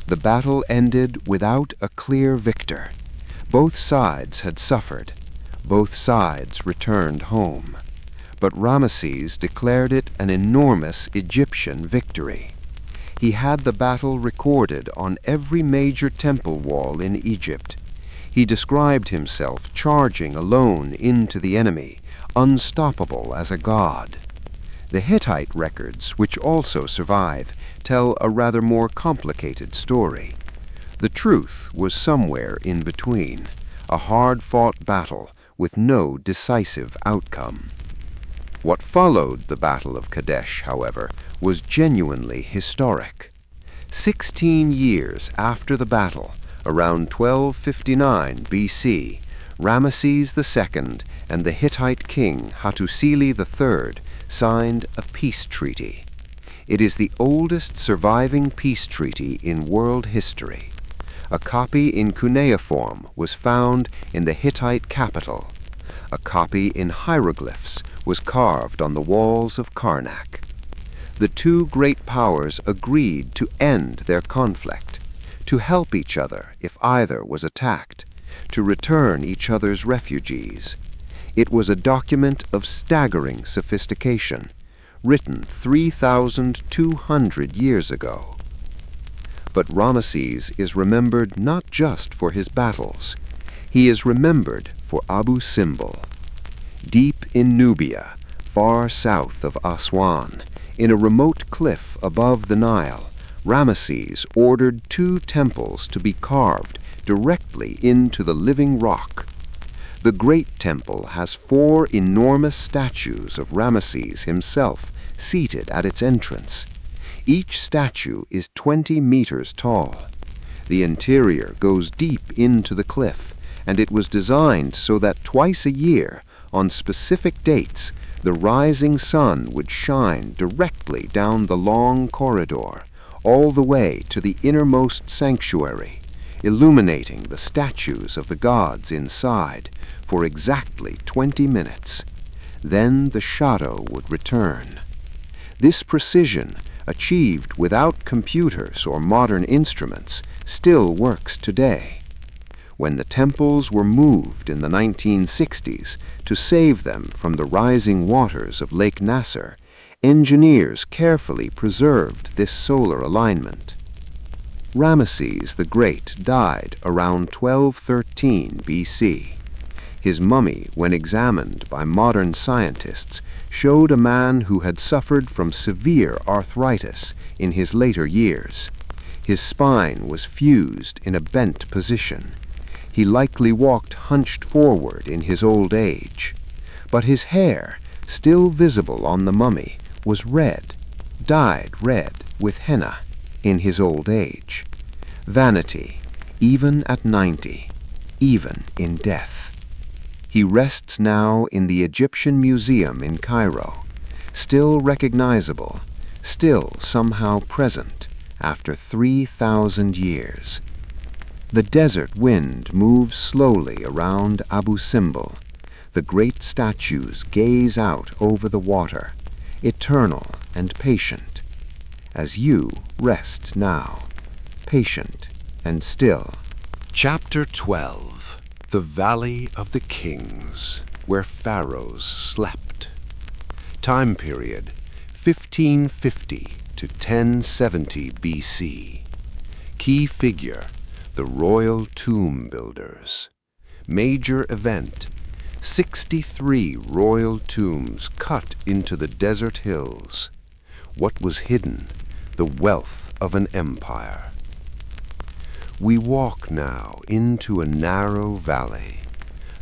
The battle ended without a clear victor. Both sides had suffered. Both sides returned home. But Ramesses declared it an enormous Egyptian victory. He had the battle recorded on every major temple wall in Egypt. He described himself charging alone into the enemy, unstoppable as a god. The Hittite records, which also survive, tell a rather more complicated story. The truth was somewhere in between, a hard-fought battle with no decisive outcome. What followed the Battle of Kadesh, however, was genuinely historic. 16 years after the battle, around 1259 BC, Ramesses II and the Hittite king Hattusili III signed a peace treaty. It is the oldest surviving peace treaty in world history. A copy in cuneiform was found in the Hittite capital. A copy in hieroglyphs was carved on the walls of Karnak. The two great powers agreed to end their conflict, to help each other if either was attacked, to return each other's refugees. It was a document of staggering sophistication, written 3,200 years ago. But Ramesses is remembered not just for his battles. He is remembered for Abu Simbel. Deep in Nubia, far south of Aswan, in a remote cliff above the Nile, Ramesses ordered 2 temples to be carved directly into the living rock. The Great Temple has 4 enormous statues of Ramesses himself seated at its entrance. Each statue is 20 meters tall. The interior goes deep into the cliff, and it was designed so that twice a year, on specific dates, the rising sun would shine directly down the long corridor, all the way to the innermost sanctuary, illuminating the statues of the gods inside for exactly 20 minutes. Then the shadow would return. This precision, achieved without computers or modern instruments, still works today. when the temples were moved in the 1960s to save them from the rising waters of Lake Nasser, engineers carefully preserved this solar alignment. Ramesses the Great died around 1213 BC. His mummy, when examined by modern scientists, showed a man who had suffered from severe arthritis in his later years. His spine was fused in a bent position. He likely walked hunched forward in his old age. But his hair, still visible on the mummy, was red, dyed red with henna, in his old age. Vanity, even at 90, even in death. He rests now in the Egyptian Museum in Cairo, still recognizable, still somehow present after 3,000 years. The desert wind moves slowly around Abu Simbel. The great statues gaze out over the water, eternal and patient, as you rest now, patient and still. Chapter 12. The Valley of the Kings, where pharaohs slept. Time period 1550 to 1070 BC. Key figure: the royal tomb builders. Major event: 63 royal tombs cut into the desert hills. What was hidden? The wealth of an empire. We walk now into a narrow valley.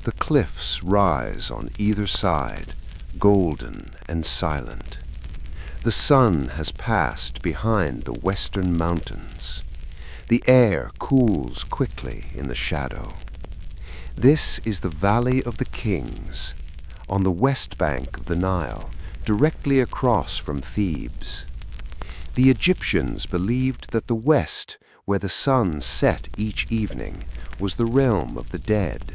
The cliffs rise on either side, golden and silent. The sun has passed behind the western mountains. The air cools quickly in the shadow. This is the Valley of the Kings, on the west bank of the Nile, directly across from Thebes. The Egyptians believed that the west, where the sun set each evening, was the realm of the dead,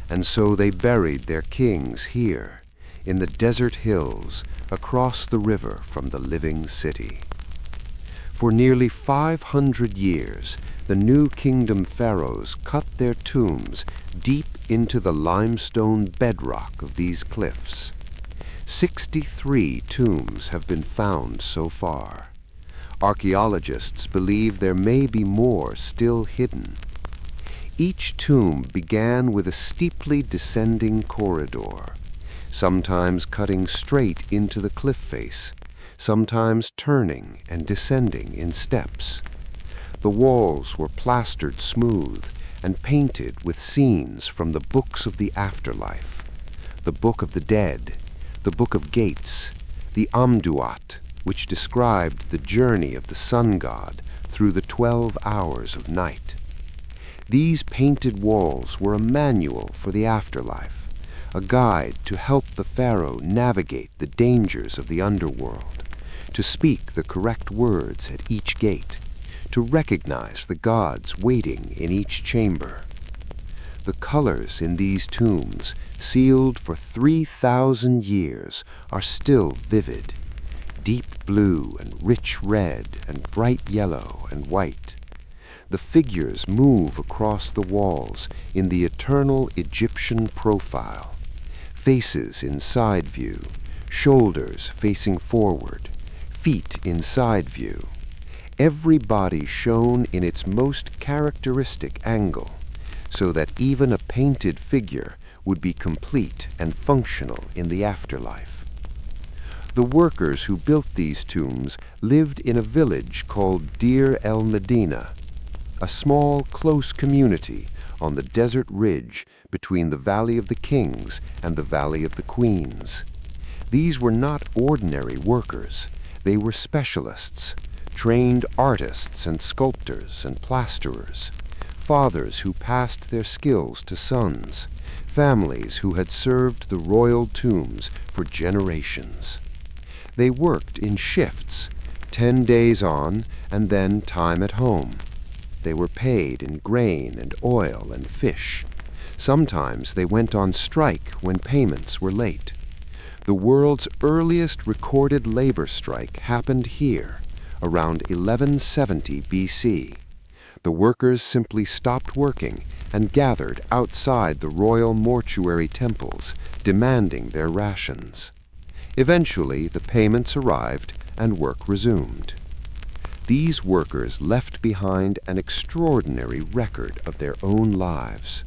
and so they buried their kings here, in the desert hills, across the river from the living city. For nearly 500 years, the New Kingdom pharaohs cut their tombs deep into the limestone bedrock of these cliffs. 63 tombs have been found so far. Archaeologists believe there may be more still hidden. Each tomb began with a steeply descending corridor, sometimes cutting straight into the cliff face, sometimes turning and descending in steps. The walls were plastered smooth and painted with scenes from the books of the afterlife, the Book of the Dead, the Book of Gates, the Amduat, which described the journey of the sun god through the 12 hours of night. These painted walls were a manual for the afterlife, a guide to help the pharaoh navigate the dangers of the underworld, to speak the correct words at each gate, to recognize the gods waiting in each chamber. The colors in these tombs, sealed for 3,000 years, are still vivid. Deep blue and rich red and bright yellow and white. The figures move across the walls in the eternal Egyptian profile. Faces in side view, shoulders facing forward, feet in side view. Every body shown in its most characteristic angle, so that even a painted figure would be complete and functional in the afterlife. The workers who built these tombs lived in a village called Deir el-Medina, a small, close community on the desert ridge between the Valley of the Kings and the Valley of the Queens. These were not ordinary workers. They were specialists, trained artists and sculptors and plasterers, fathers who passed their skills to sons, families who had served the royal tombs for generations. They worked in shifts, 10 days on and then time at home. They were paid in grain and oil and fish. Sometimes they went on strike when payments were late. The world's earliest recorded labor strike happened here, around 1170 BC. The workers simply stopped working and gathered outside the royal mortuary temples, demanding their rations. Eventually, the payments arrived and work resumed. These workers left behind an extraordinary record of their own lives.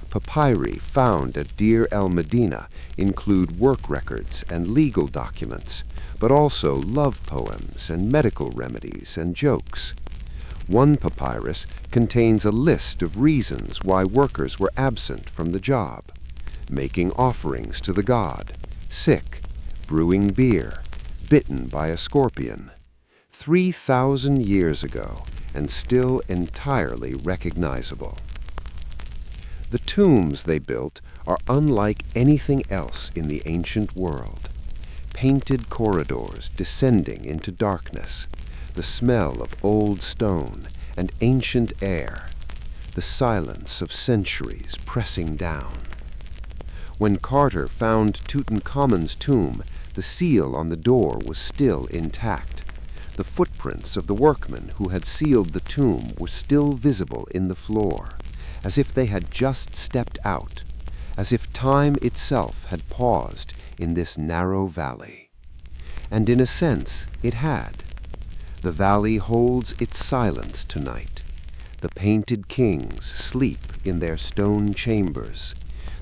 Papyri found at Deir el-Medina include work records and legal documents, but also love poems and medical remedies and jokes. One papyrus contains a list of reasons why workers were absent from the job: making offerings to the god, sick, brewing beer, bitten by a scorpion. 3,000 years ago, and still entirely recognizable. The tombs they built are unlike anything else in the ancient world. Painted corridors descending into darkness, the smell of old stone and ancient air, the silence of centuries pressing down. When Carter found Tutankhamun's tomb, the seal on the door was still intact. The footprints of the workmen who had sealed the tomb were still visible in the floor, as if they had just stepped out, as if time itself had paused in this narrow valley. And in a sense, it had. The valley holds its silence tonight. The painted kings sleep in their stone chambers.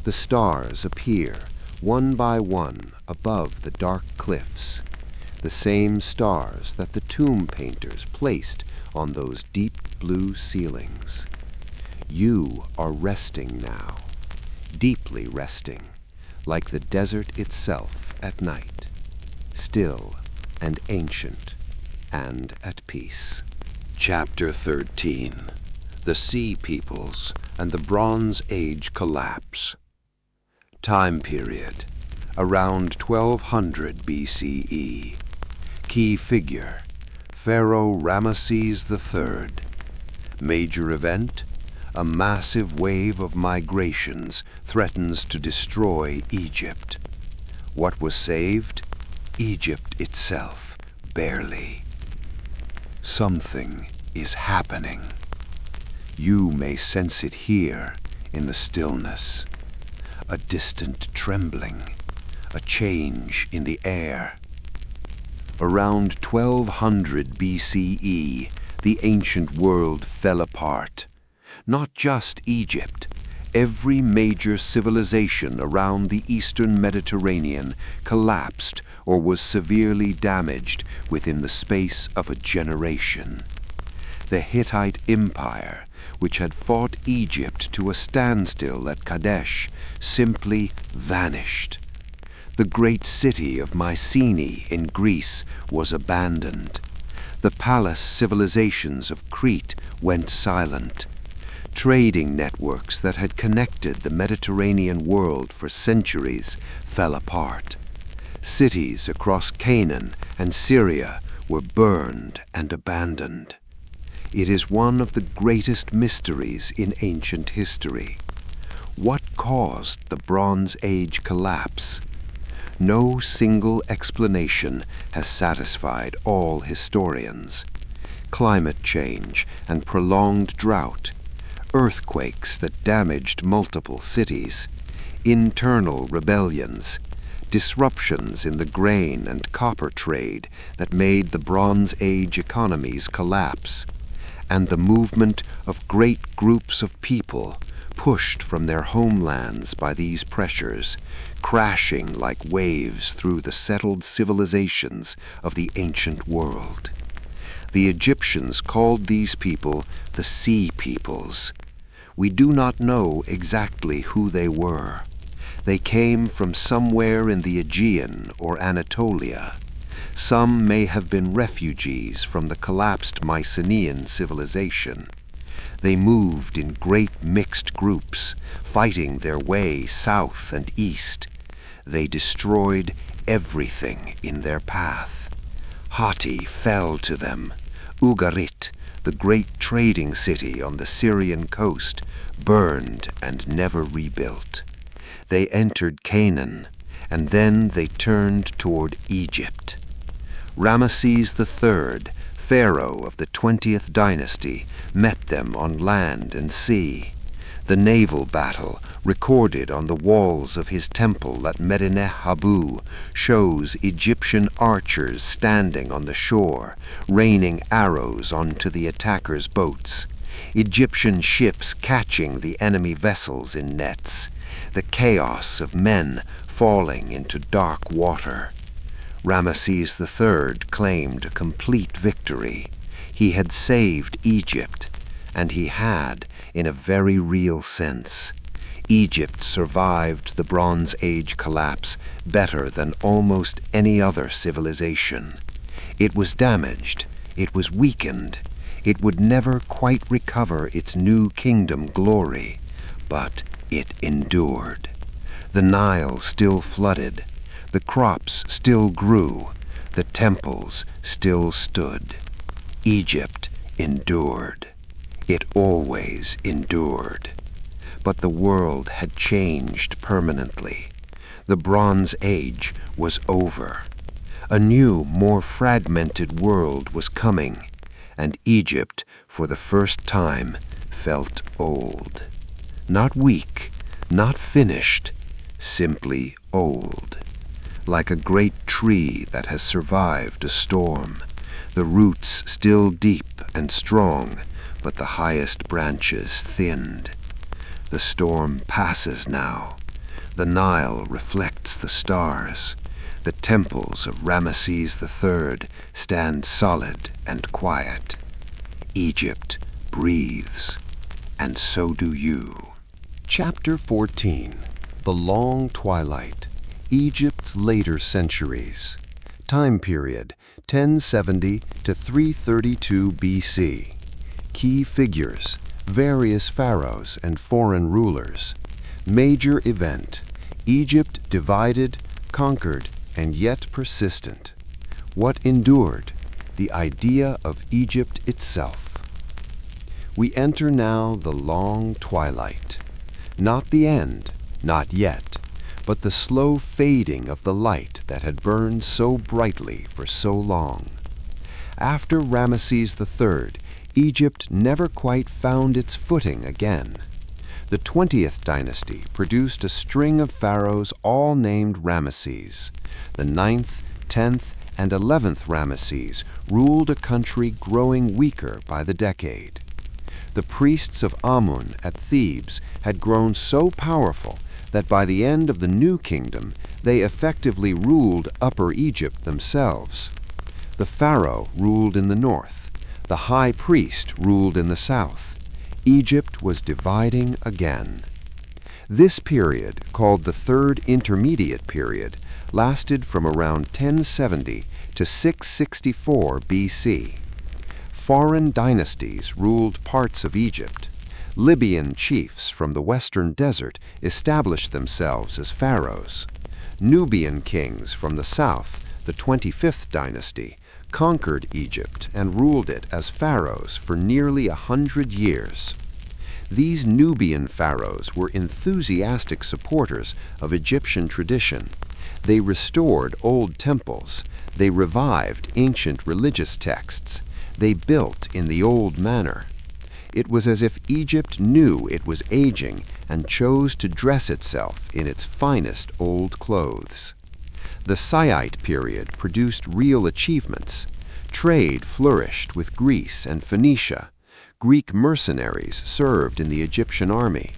The stars appear, one by one, above the dark cliffs. The same stars that the tomb painters placed on those deep blue ceilings. You are resting now, deeply resting, like the desert itself at night, still and ancient and at peace. Chapter 13. The Sea Peoples and the Bronze Age Collapse. Time period: around 1200 BCE. Key figure: Pharaoh Ramesses III. Major event: a massive wave of migrations threatens to destroy Egypt. What was saved? Egypt itself, barely. Something is happening. You may sense it here in the stillness. A distant trembling, a change in the air. Around 1200 BCE, the ancient world fell apart. Not just Egypt. Every major civilization around the eastern Mediterranean collapsed or was severely damaged within the space of a generation. The Hittite Empire, which had fought Egypt to a standstill at Kadesh, simply vanished. The great city of Mycenae in Greece was abandoned. The palace civilizations of Crete went silent. Trading networks that had connected the Mediterranean world for centuries fell apart. Cities across Canaan and Syria were burned and abandoned. It is one of the greatest mysteries in ancient history. What caused the Bronze Age collapse? No single explanation has satisfied all historians. Climate change and prolonged drought, earthquakes that damaged multiple cities, internal rebellions, disruptions in the grain and copper trade that made the Bronze Age economies collapse, and the movement of great groups of people pushed from their homelands by these pressures, crashing like waves through the settled civilizations of the ancient world. The Egyptians called these people the Sea Peoples. We do not know exactly who they were. They came from somewhere in the Aegean or Anatolia. Some may have been refugees from the collapsed Mycenaean civilization. They moved in great mixed groups, fighting their way south and east. They destroyed everything in their path. Hatti fell to them. Ugarit, the great trading city on the Syrian coast, burned and never rebuilt. They entered Canaan, and then they turned toward Egypt. Ramesses III Pharaoh of the 20th dynasty met them on land and sea. The naval battle, recorded on the walls of his temple at Medinet Habu, shows Egyptian archers standing on the shore, raining arrows onto the attackers' boats. Egyptian ships catching the enemy vessels in nets. The chaos of men falling into dark water. Ramesses III claimed a complete victory. He had saved Egypt, and he had, in a very real sense. Egypt survived the Bronze Age collapse better than almost any other civilization. It was damaged, it was weakened, it would never quite recover its new kingdom glory, but it endured. The Nile still flooded, the crops still grew, the temples still stood. Egypt endured. It always endured. But the world had changed permanently. The Bronze Age was over. A new, more fragmented world was coming, and Egypt, for the first time, felt old. Not weak, not finished, simply old. Like a great tree that has survived a storm, the roots still deep and strong, but the highest branches thinned. The storm passes now. The Nile reflects the stars. The temples of Ramesses III stand solid and quiet. Egypt breathes, and so do you. Chapter 14. The Long Twilight. Egypt's Later Centuries. Time period 1070 to 332 BC. Key figures: various pharaohs and foreign rulers. Major event: Egypt divided, conquered, and yet persistent. What endured? The idea of Egypt itself. We enter now the long twilight. Not the end, not yet, but the slow fading of the light that had burned so brightly for so long. After Ramesses III, Egypt never quite found its footing again. The 20th dynasty produced a string of pharaohs all named Ramesses. The 9th, 10th, and 11th Ramesses ruled a country growing weaker by the decade. The priests of Amun at Thebes had grown so powerful that by the end of the New Kingdom they effectively ruled Upper Egypt themselves. The pharaoh ruled in the north. The high priest ruled in the south. Egypt was dividing again. This period, called the Third Intermediate Period, lasted from around 1070 to 664 BC. Foreign dynasties ruled parts of Egypt. Libyan chiefs from the western desert established themselves as pharaohs. Nubian kings from the south, the 25th dynasty, conquered Egypt and ruled it as pharaohs for nearly 100 years. These Nubian pharaohs were enthusiastic supporters of Egyptian tradition. They restored old temples. They revived ancient religious texts. They built in the old manner. It was as if Egypt knew it was aging and chose to dress itself in its finest old clothes. The Saite period produced real achievements. Trade flourished with Greece and Phoenicia. Greek mercenaries served in the Egyptian army.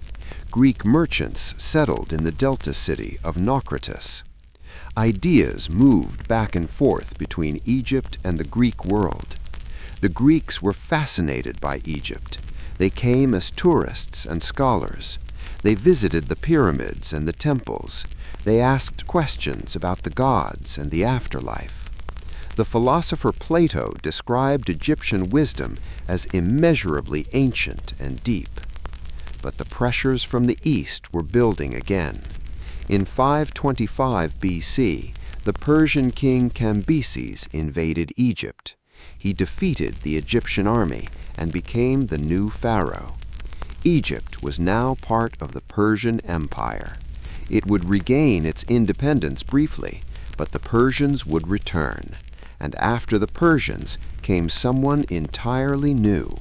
Greek merchants settled in the delta city of Naucratis. Ideas moved back and forth between Egypt and the Greek world. The Greeks were fascinated by Egypt. They came as tourists and scholars. They visited the pyramids and the temples. They asked questions about the gods and the afterlife. The philosopher Plato described Egyptian wisdom as immeasurably ancient and deep. But the pressures from the east were building again. In 525 BC, the Persian king Cambyses invaded Egypt. He defeated the Egyptian army and became the new pharaoh. Egypt was now part of the Persian Empire. It would regain its independence briefly, but the Persians would return. and after the Persians came someone entirely new.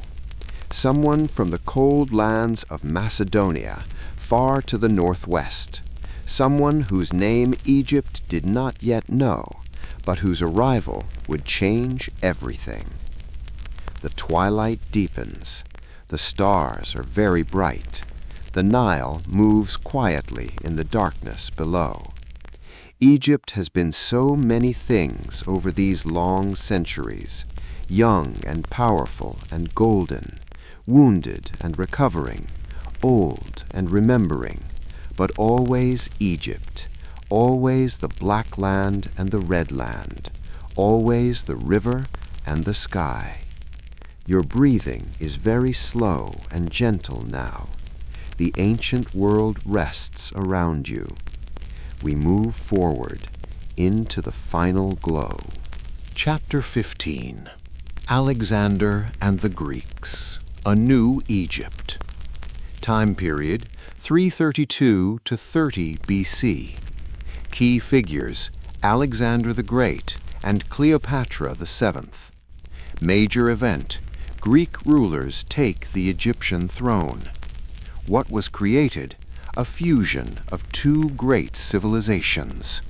Someone from the cold lands of Macedonia, far to the northwest. Someone whose name Egypt did not yet know, but whose arrival would change everything. The twilight deepens. The stars are very bright. The Nile moves quietly in the darkness below. Egypt has been so many things over these long centuries, young and powerful and golden, wounded and recovering, old and remembering, but always Egypt, always the black land and the red land, always the river and the sky. Your breathing is very slow and gentle now. The ancient world rests around you. We move forward into the final glow. Chapter 15. Alexander and the Greeks. A New Egypt. Time period 332 to 30 BC. Key figures: Alexander the Great and Cleopatra the Seventh. Major event: Greek rulers take the Egyptian throne. What was created? A fusion of two great civilizations.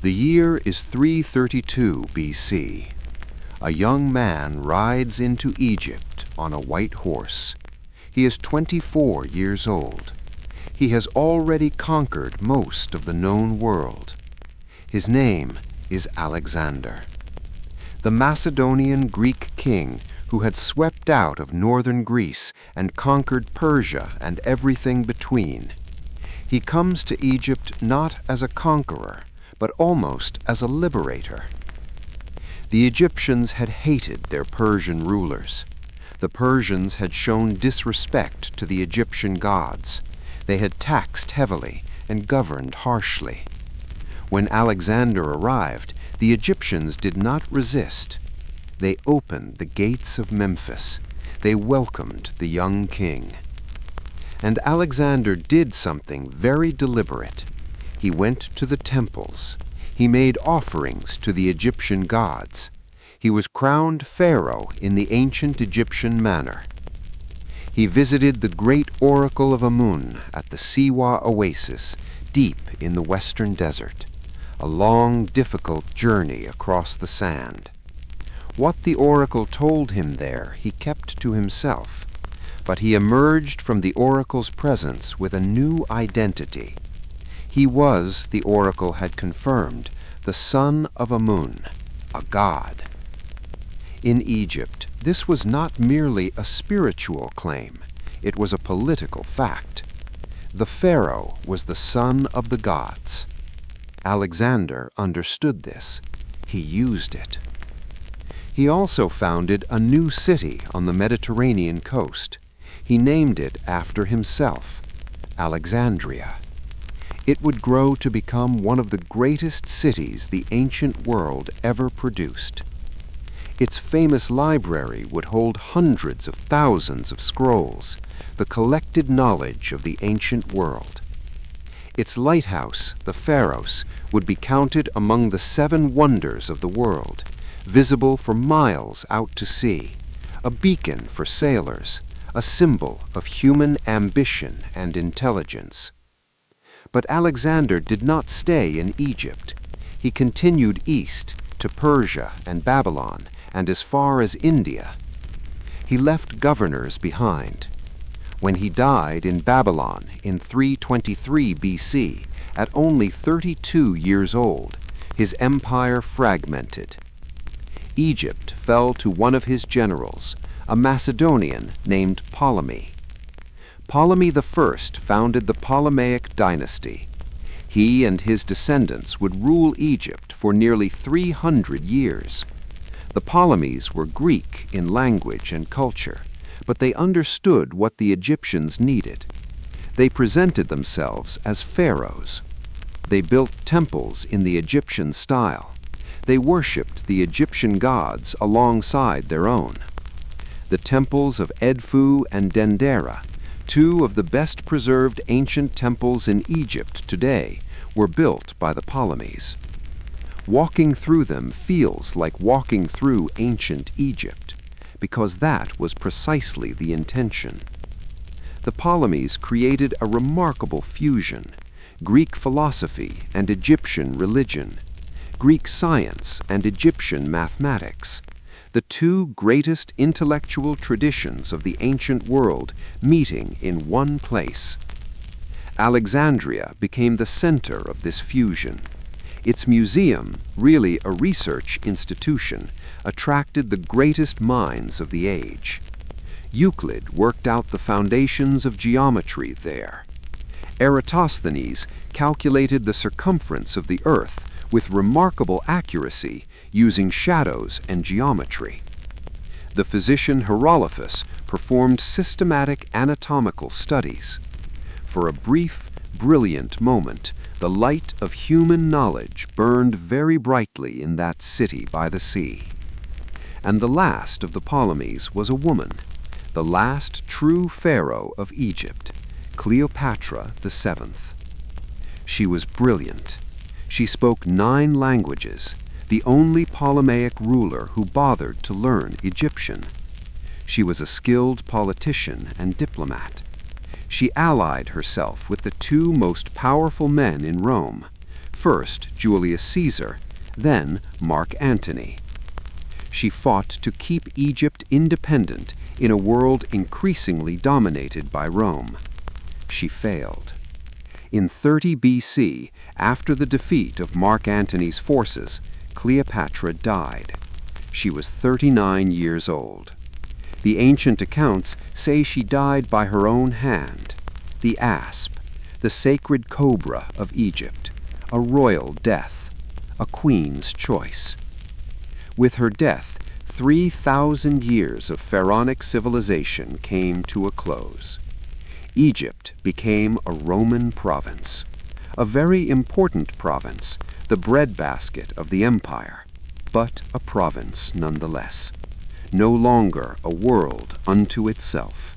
The year is 332 BC. A young man rides into Egypt on a white horse. He is 24 years old. He has already conquered most of the known world. His name is Alexander. The Macedonian Greek king who had swept out of northern Greece and conquered Persia and everything between. He comes to Egypt not as a conqueror, but almost as a liberator. The Egyptians had hated their Persian rulers. The Persians had shown disrespect to the Egyptian gods. They had taxed heavily and governed harshly. When Alexander arrived, the Egyptians did not resist. They opened the gates of Memphis. They welcomed the young king. And Alexander did something very deliberate. He went to the temples. He made offerings to the Egyptian gods. He was crowned pharaoh in the ancient Egyptian manner. He visited the great oracle of Amun at the Siwa oasis, deep in the western desert, a long, difficult journey across the sand. What the oracle told him there he kept to himself, but he emerged from the oracle's presence with a new identity. He was, the oracle had confirmed, the son of Amun, a god. In Egypt, this was not merely a spiritual claim, it was a political fact. The pharaoh was the son of the gods. Alexander understood this. He used it. He also founded a new city on the Mediterranean coast. He named it after himself, Alexandria. It would grow to become one of the greatest cities the ancient world ever produced. Its famous library would hold hundreds of thousands of scrolls, the collected knowledge of the ancient world. Its lighthouse, the Pharaohs, would be counted among the 7 wonders of the world, visible for miles out to sea, a beacon for sailors, a symbol of human ambition and intelligence. But Alexander did not stay in Egypt. He continued east to Persia and Babylon and as far as India. He left governors behind. When he died in Babylon in 323 BC, at only 32 years old, his empire fragmented. Egypt fell to one of his generals, a Macedonian named Ptolemy. Ptolemy I founded the Ptolemaic dynasty. He and his descendants would rule Egypt for nearly 300 years. The Ptolemies were Greek in language and culture, but they understood what the Egyptians needed. They presented themselves as pharaohs. They built temples in the Egyptian style. They worshipped the Egyptian gods alongside their own. The temples of Edfu and Dendera, 2 of the best preserved ancient temples in Egypt today, were built by the Ptolemies. Walking through them feels like walking through ancient Egypt, because that was precisely the intention. The Ptolemies created a remarkable fusion: Greek philosophy and Egyptian religion, Greek science and Egyptian mathematics, the two greatest intellectual traditions of the ancient world meeting in one place. Alexandria became the center of this fusion. Its museum, really a research institution, attracted the greatest minds of the age. Euclid worked out the foundations of geometry there. Eratosthenes calculated the circumference of the Earth with remarkable accuracy using shadows and geometry. The physician Hierolophus performed systematic anatomical studies. For a brief, brilliant moment, the light of human knowledge burned very brightly in that city by the sea. And the last of the Ptolemies was a woman, the last true pharaoh of Egypt, Cleopatra VII. She was brilliant. She spoke 9 languages, the only Ptolemaic ruler who bothered to learn Egyptian. She was a skilled politician and diplomat. She allied herself with the 2 most powerful men in Rome, first Julius Caesar, then Mark Antony. She fought to keep Egypt independent in a world increasingly dominated by Rome. She failed. In 30 BC, after the defeat of Mark Antony's forces, Cleopatra died. She was 39 years old. The ancient accounts say she died by her own hand, the asp, the sacred cobra of Egypt, a royal death, a queen's choice. With her death, 3,000 years of pharaonic civilization came to a close. Egypt became a Roman province, a very important province, the breadbasket of the empire, but a province nonetheless, no longer a world unto itself.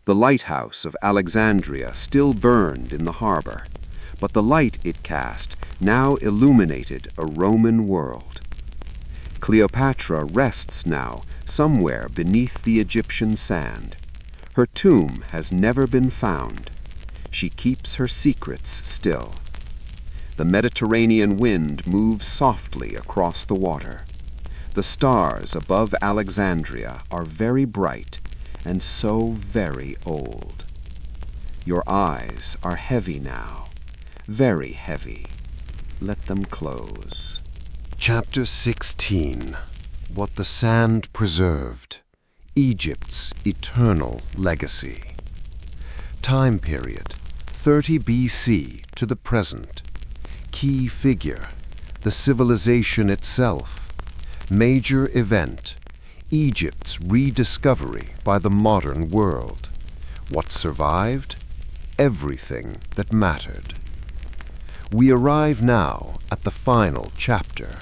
The lighthouse of Alexandria still burned in the harbor, but the light it cast now illuminated a Roman world. Cleopatra rests now somewhere beneath the Egyptian sand. Her tomb has never been found. She keeps her secrets still. The Mediterranean wind moves softly across the water. The stars above Alexandria are very bright and so very old. Your eyes are heavy now, very heavy. Let them close. Chapter 16. What the Sand Preserved. Egypt's Eternal Legacy. Time period, 30 BC to the present. Key figure, the civilization itself. Major event, Egypt's rediscovery by the modern world. What survived? Everything that mattered. We arrive now at the final chapter.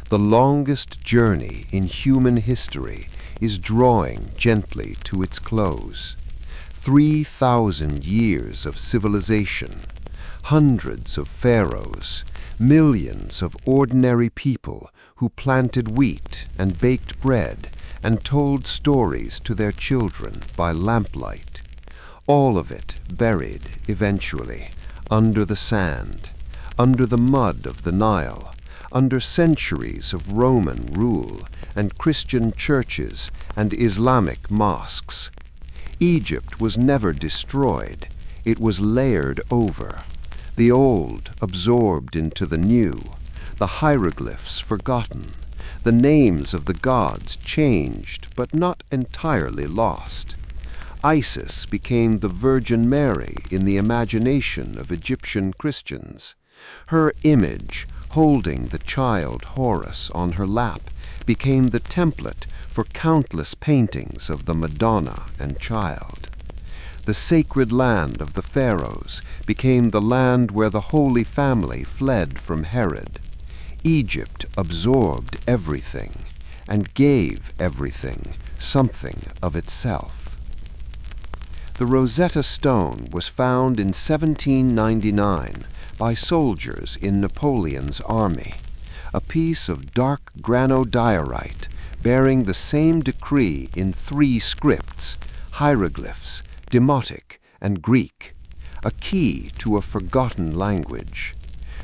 The longest journey in human history is drawing gently to its close. 3,000 years of civilization, hundreds of pharaohs, millions of ordinary people who planted wheat and baked bread and told stories to their children by lamplight. All of it buried, eventually, under the sand, under the mud of the Nile, under centuries of Roman rule and Christian churches and Islamic mosques. Egypt was never destroyed. It was layered over. The old absorbed into the new, the hieroglyphs forgotten, the names of the gods changed but not entirely lost. Isis became the Virgin Mary in the imagination of Egyptian Christians. Her image, holding the child Horus on her lap, became the template for countless paintings of the Madonna and Child. The sacred land of the pharaohs became the land where the Holy Family fled from Herod. Egypt absorbed everything and gave everything something of itself. The Rosetta Stone was found in 1799 by soldiers in Napoleon's army. a piece of dark granodiorite bearing the same decree in 3 scripts, hieroglyphs, Demotic, and Greek, a key to a forgotten language.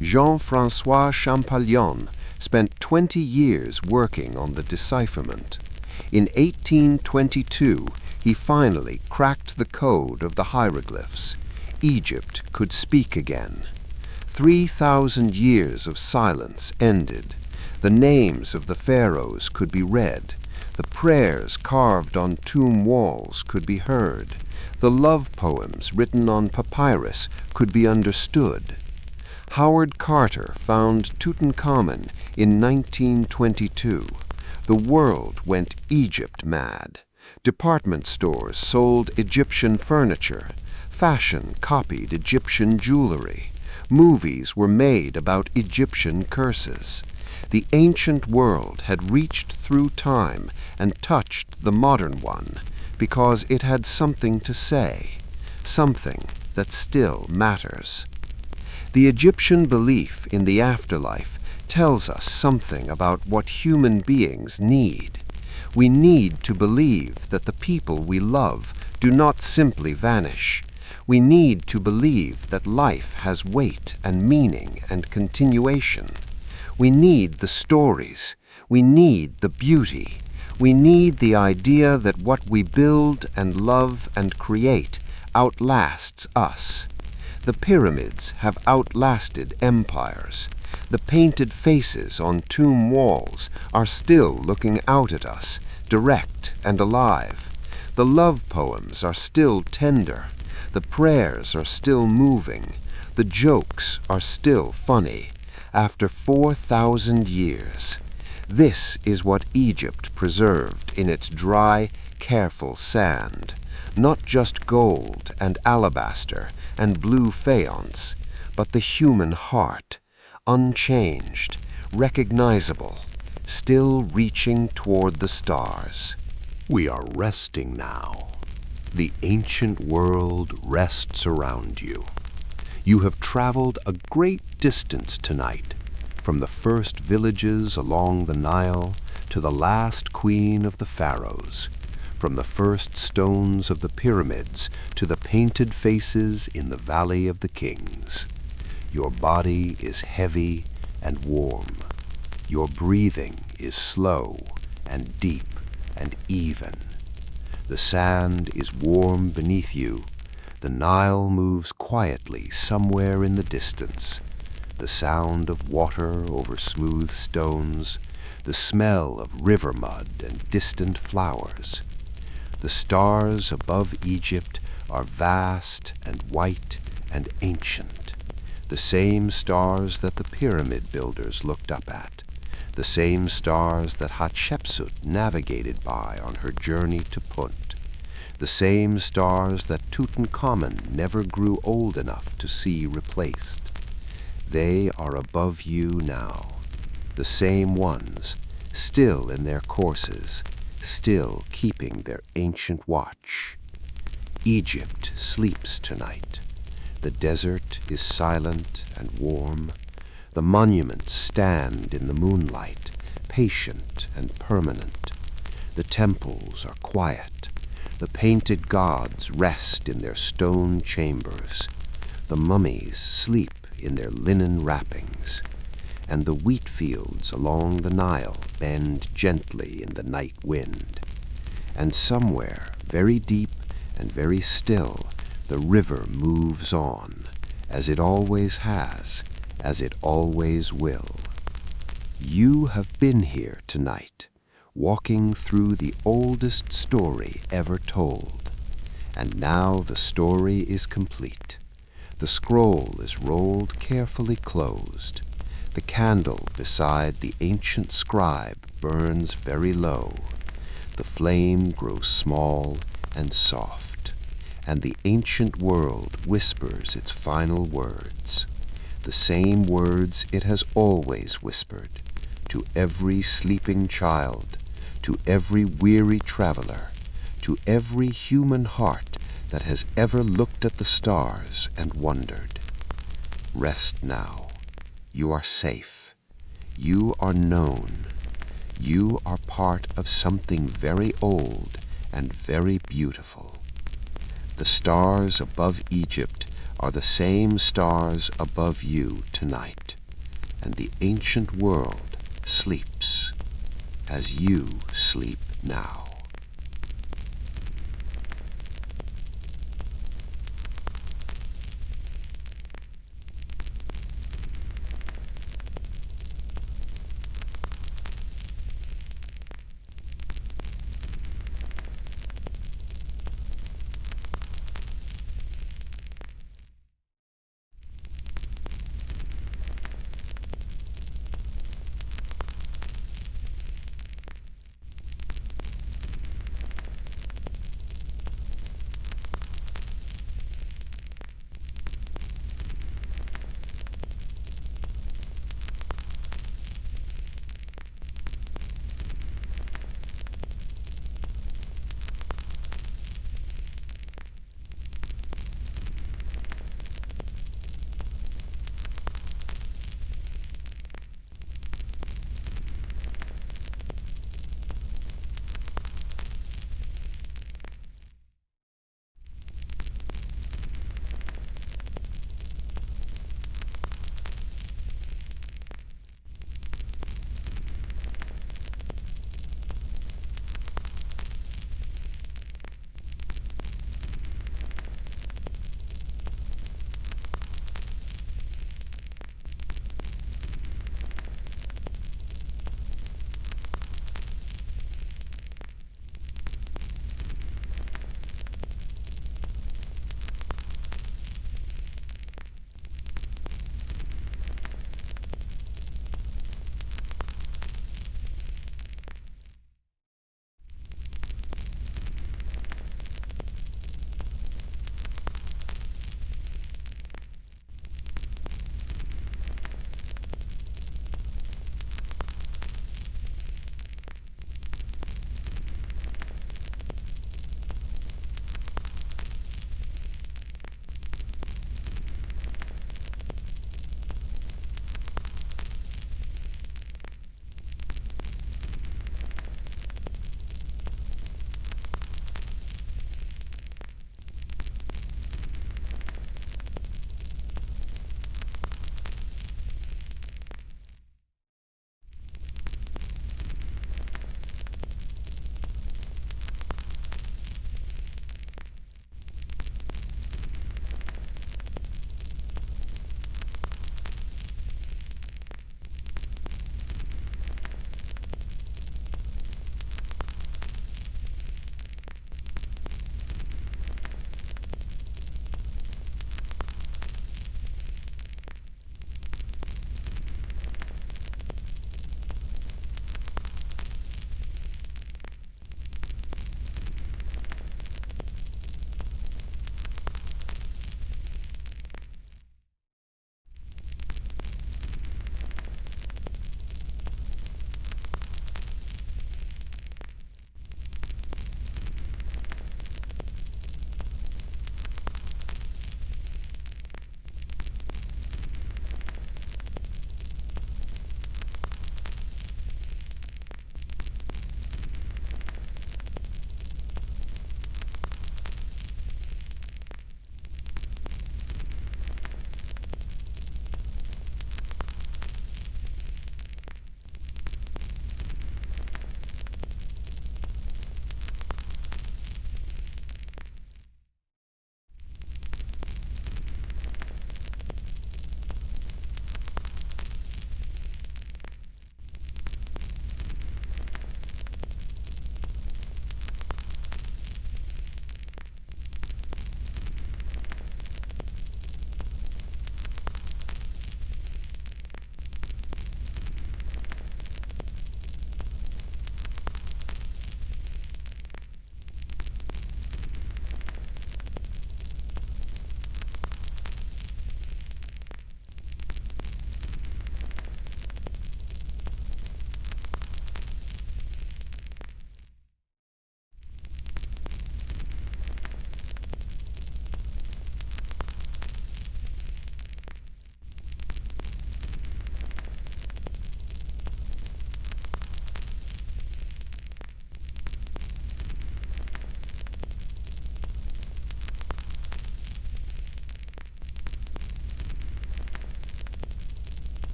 Jean-François Champollion spent 20 years working on the decipherment. In 1822, he finally cracked the code of the hieroglyphs. Egypt could speak again. 3,000 years of silence ended. The names of the pharaohs could be read. The prayers carved on tomb walls could be heard. The love poems written on papyrus could be understood. Howard Carter found Tutankhamun in 1922. The world went Egypt mad. Department stores sold Egyptian furniture. Fashion copied Egyptian jewelry. Movies were made about Egyptian curses. The ancient world had reached through time and touched the modern one because it had something to say, something that still matters. The Egyptian belief in the afterlife tells us something about what human beings need. We need to believe that the people we love do not simply vanish. We need to believe that life has weight and meaning and continuation. We need the stories. We need the beauty. We need the idea that what we build and love and create outlasts us. The pyramids have outlasted empires. The painted faces on tomb walls are still looking out at us, direct and alive. The love poems are still tender. The prayers are still moving. The jokes are still funny. After 4,000 years. This is what Egypt preserved in its dry, careful sand. Not just gold and alabaster and blue faience, but the human heart, unchanged, recognizable, still reaching toward the stars. We are resting now. The ancient world rests around you. You have traveled a great distance tonight, from the first villages along the Nile to the last queen of the pharaohs, from the first stones of the pyramids to the painted faces in the Valley of the Kings. Your body is heavy and warm. Your breathing is slow and deep and even. The sand is warm beneath you. The Nile moves quietly somewhere in the distance. The sound of water over smooth stones, the smell of river mud and distant flowers. The stars above Egypt are vast and white and ancient, the same stars that the pyramid builders looked up at, the same stars that Hatshepsut navigated by on her journey to Punt, the same stars that Tutankhamun never grew old enough to see replaced. They are above you now, the same ones, still in their courses, still keeping their ancient watch. Egypt sleeps tonight. The desert is silent and warm. The monuments stand in the moonlight, patient and permanent. The temples are quiet. The painted gods rest in their stone chambers. The mummies sleep in their linen wrappings. And the wheat fields along the Nile bend gently in the night wind. And somewhere, very deep and very still, the river moves on, as it always has, as it always will. You have been here tonight, walking through the oldest story ever told. And now the story is complete. The scroll is rolled carefully closed. The candle beside the ancient scribe burns very low. The flame grows small and soft, and the ancient world whispers its final words, the same words it has always whispered, to every sleeping child, to every weary traveler, to every human heart that has ever looked at the stars and wondered. Rest now. You are safe. You are known. You are part of something very old and very beautiful. The stars above Egypt are the same stars above you tonight, and the ancient world sleeps as you sleep now.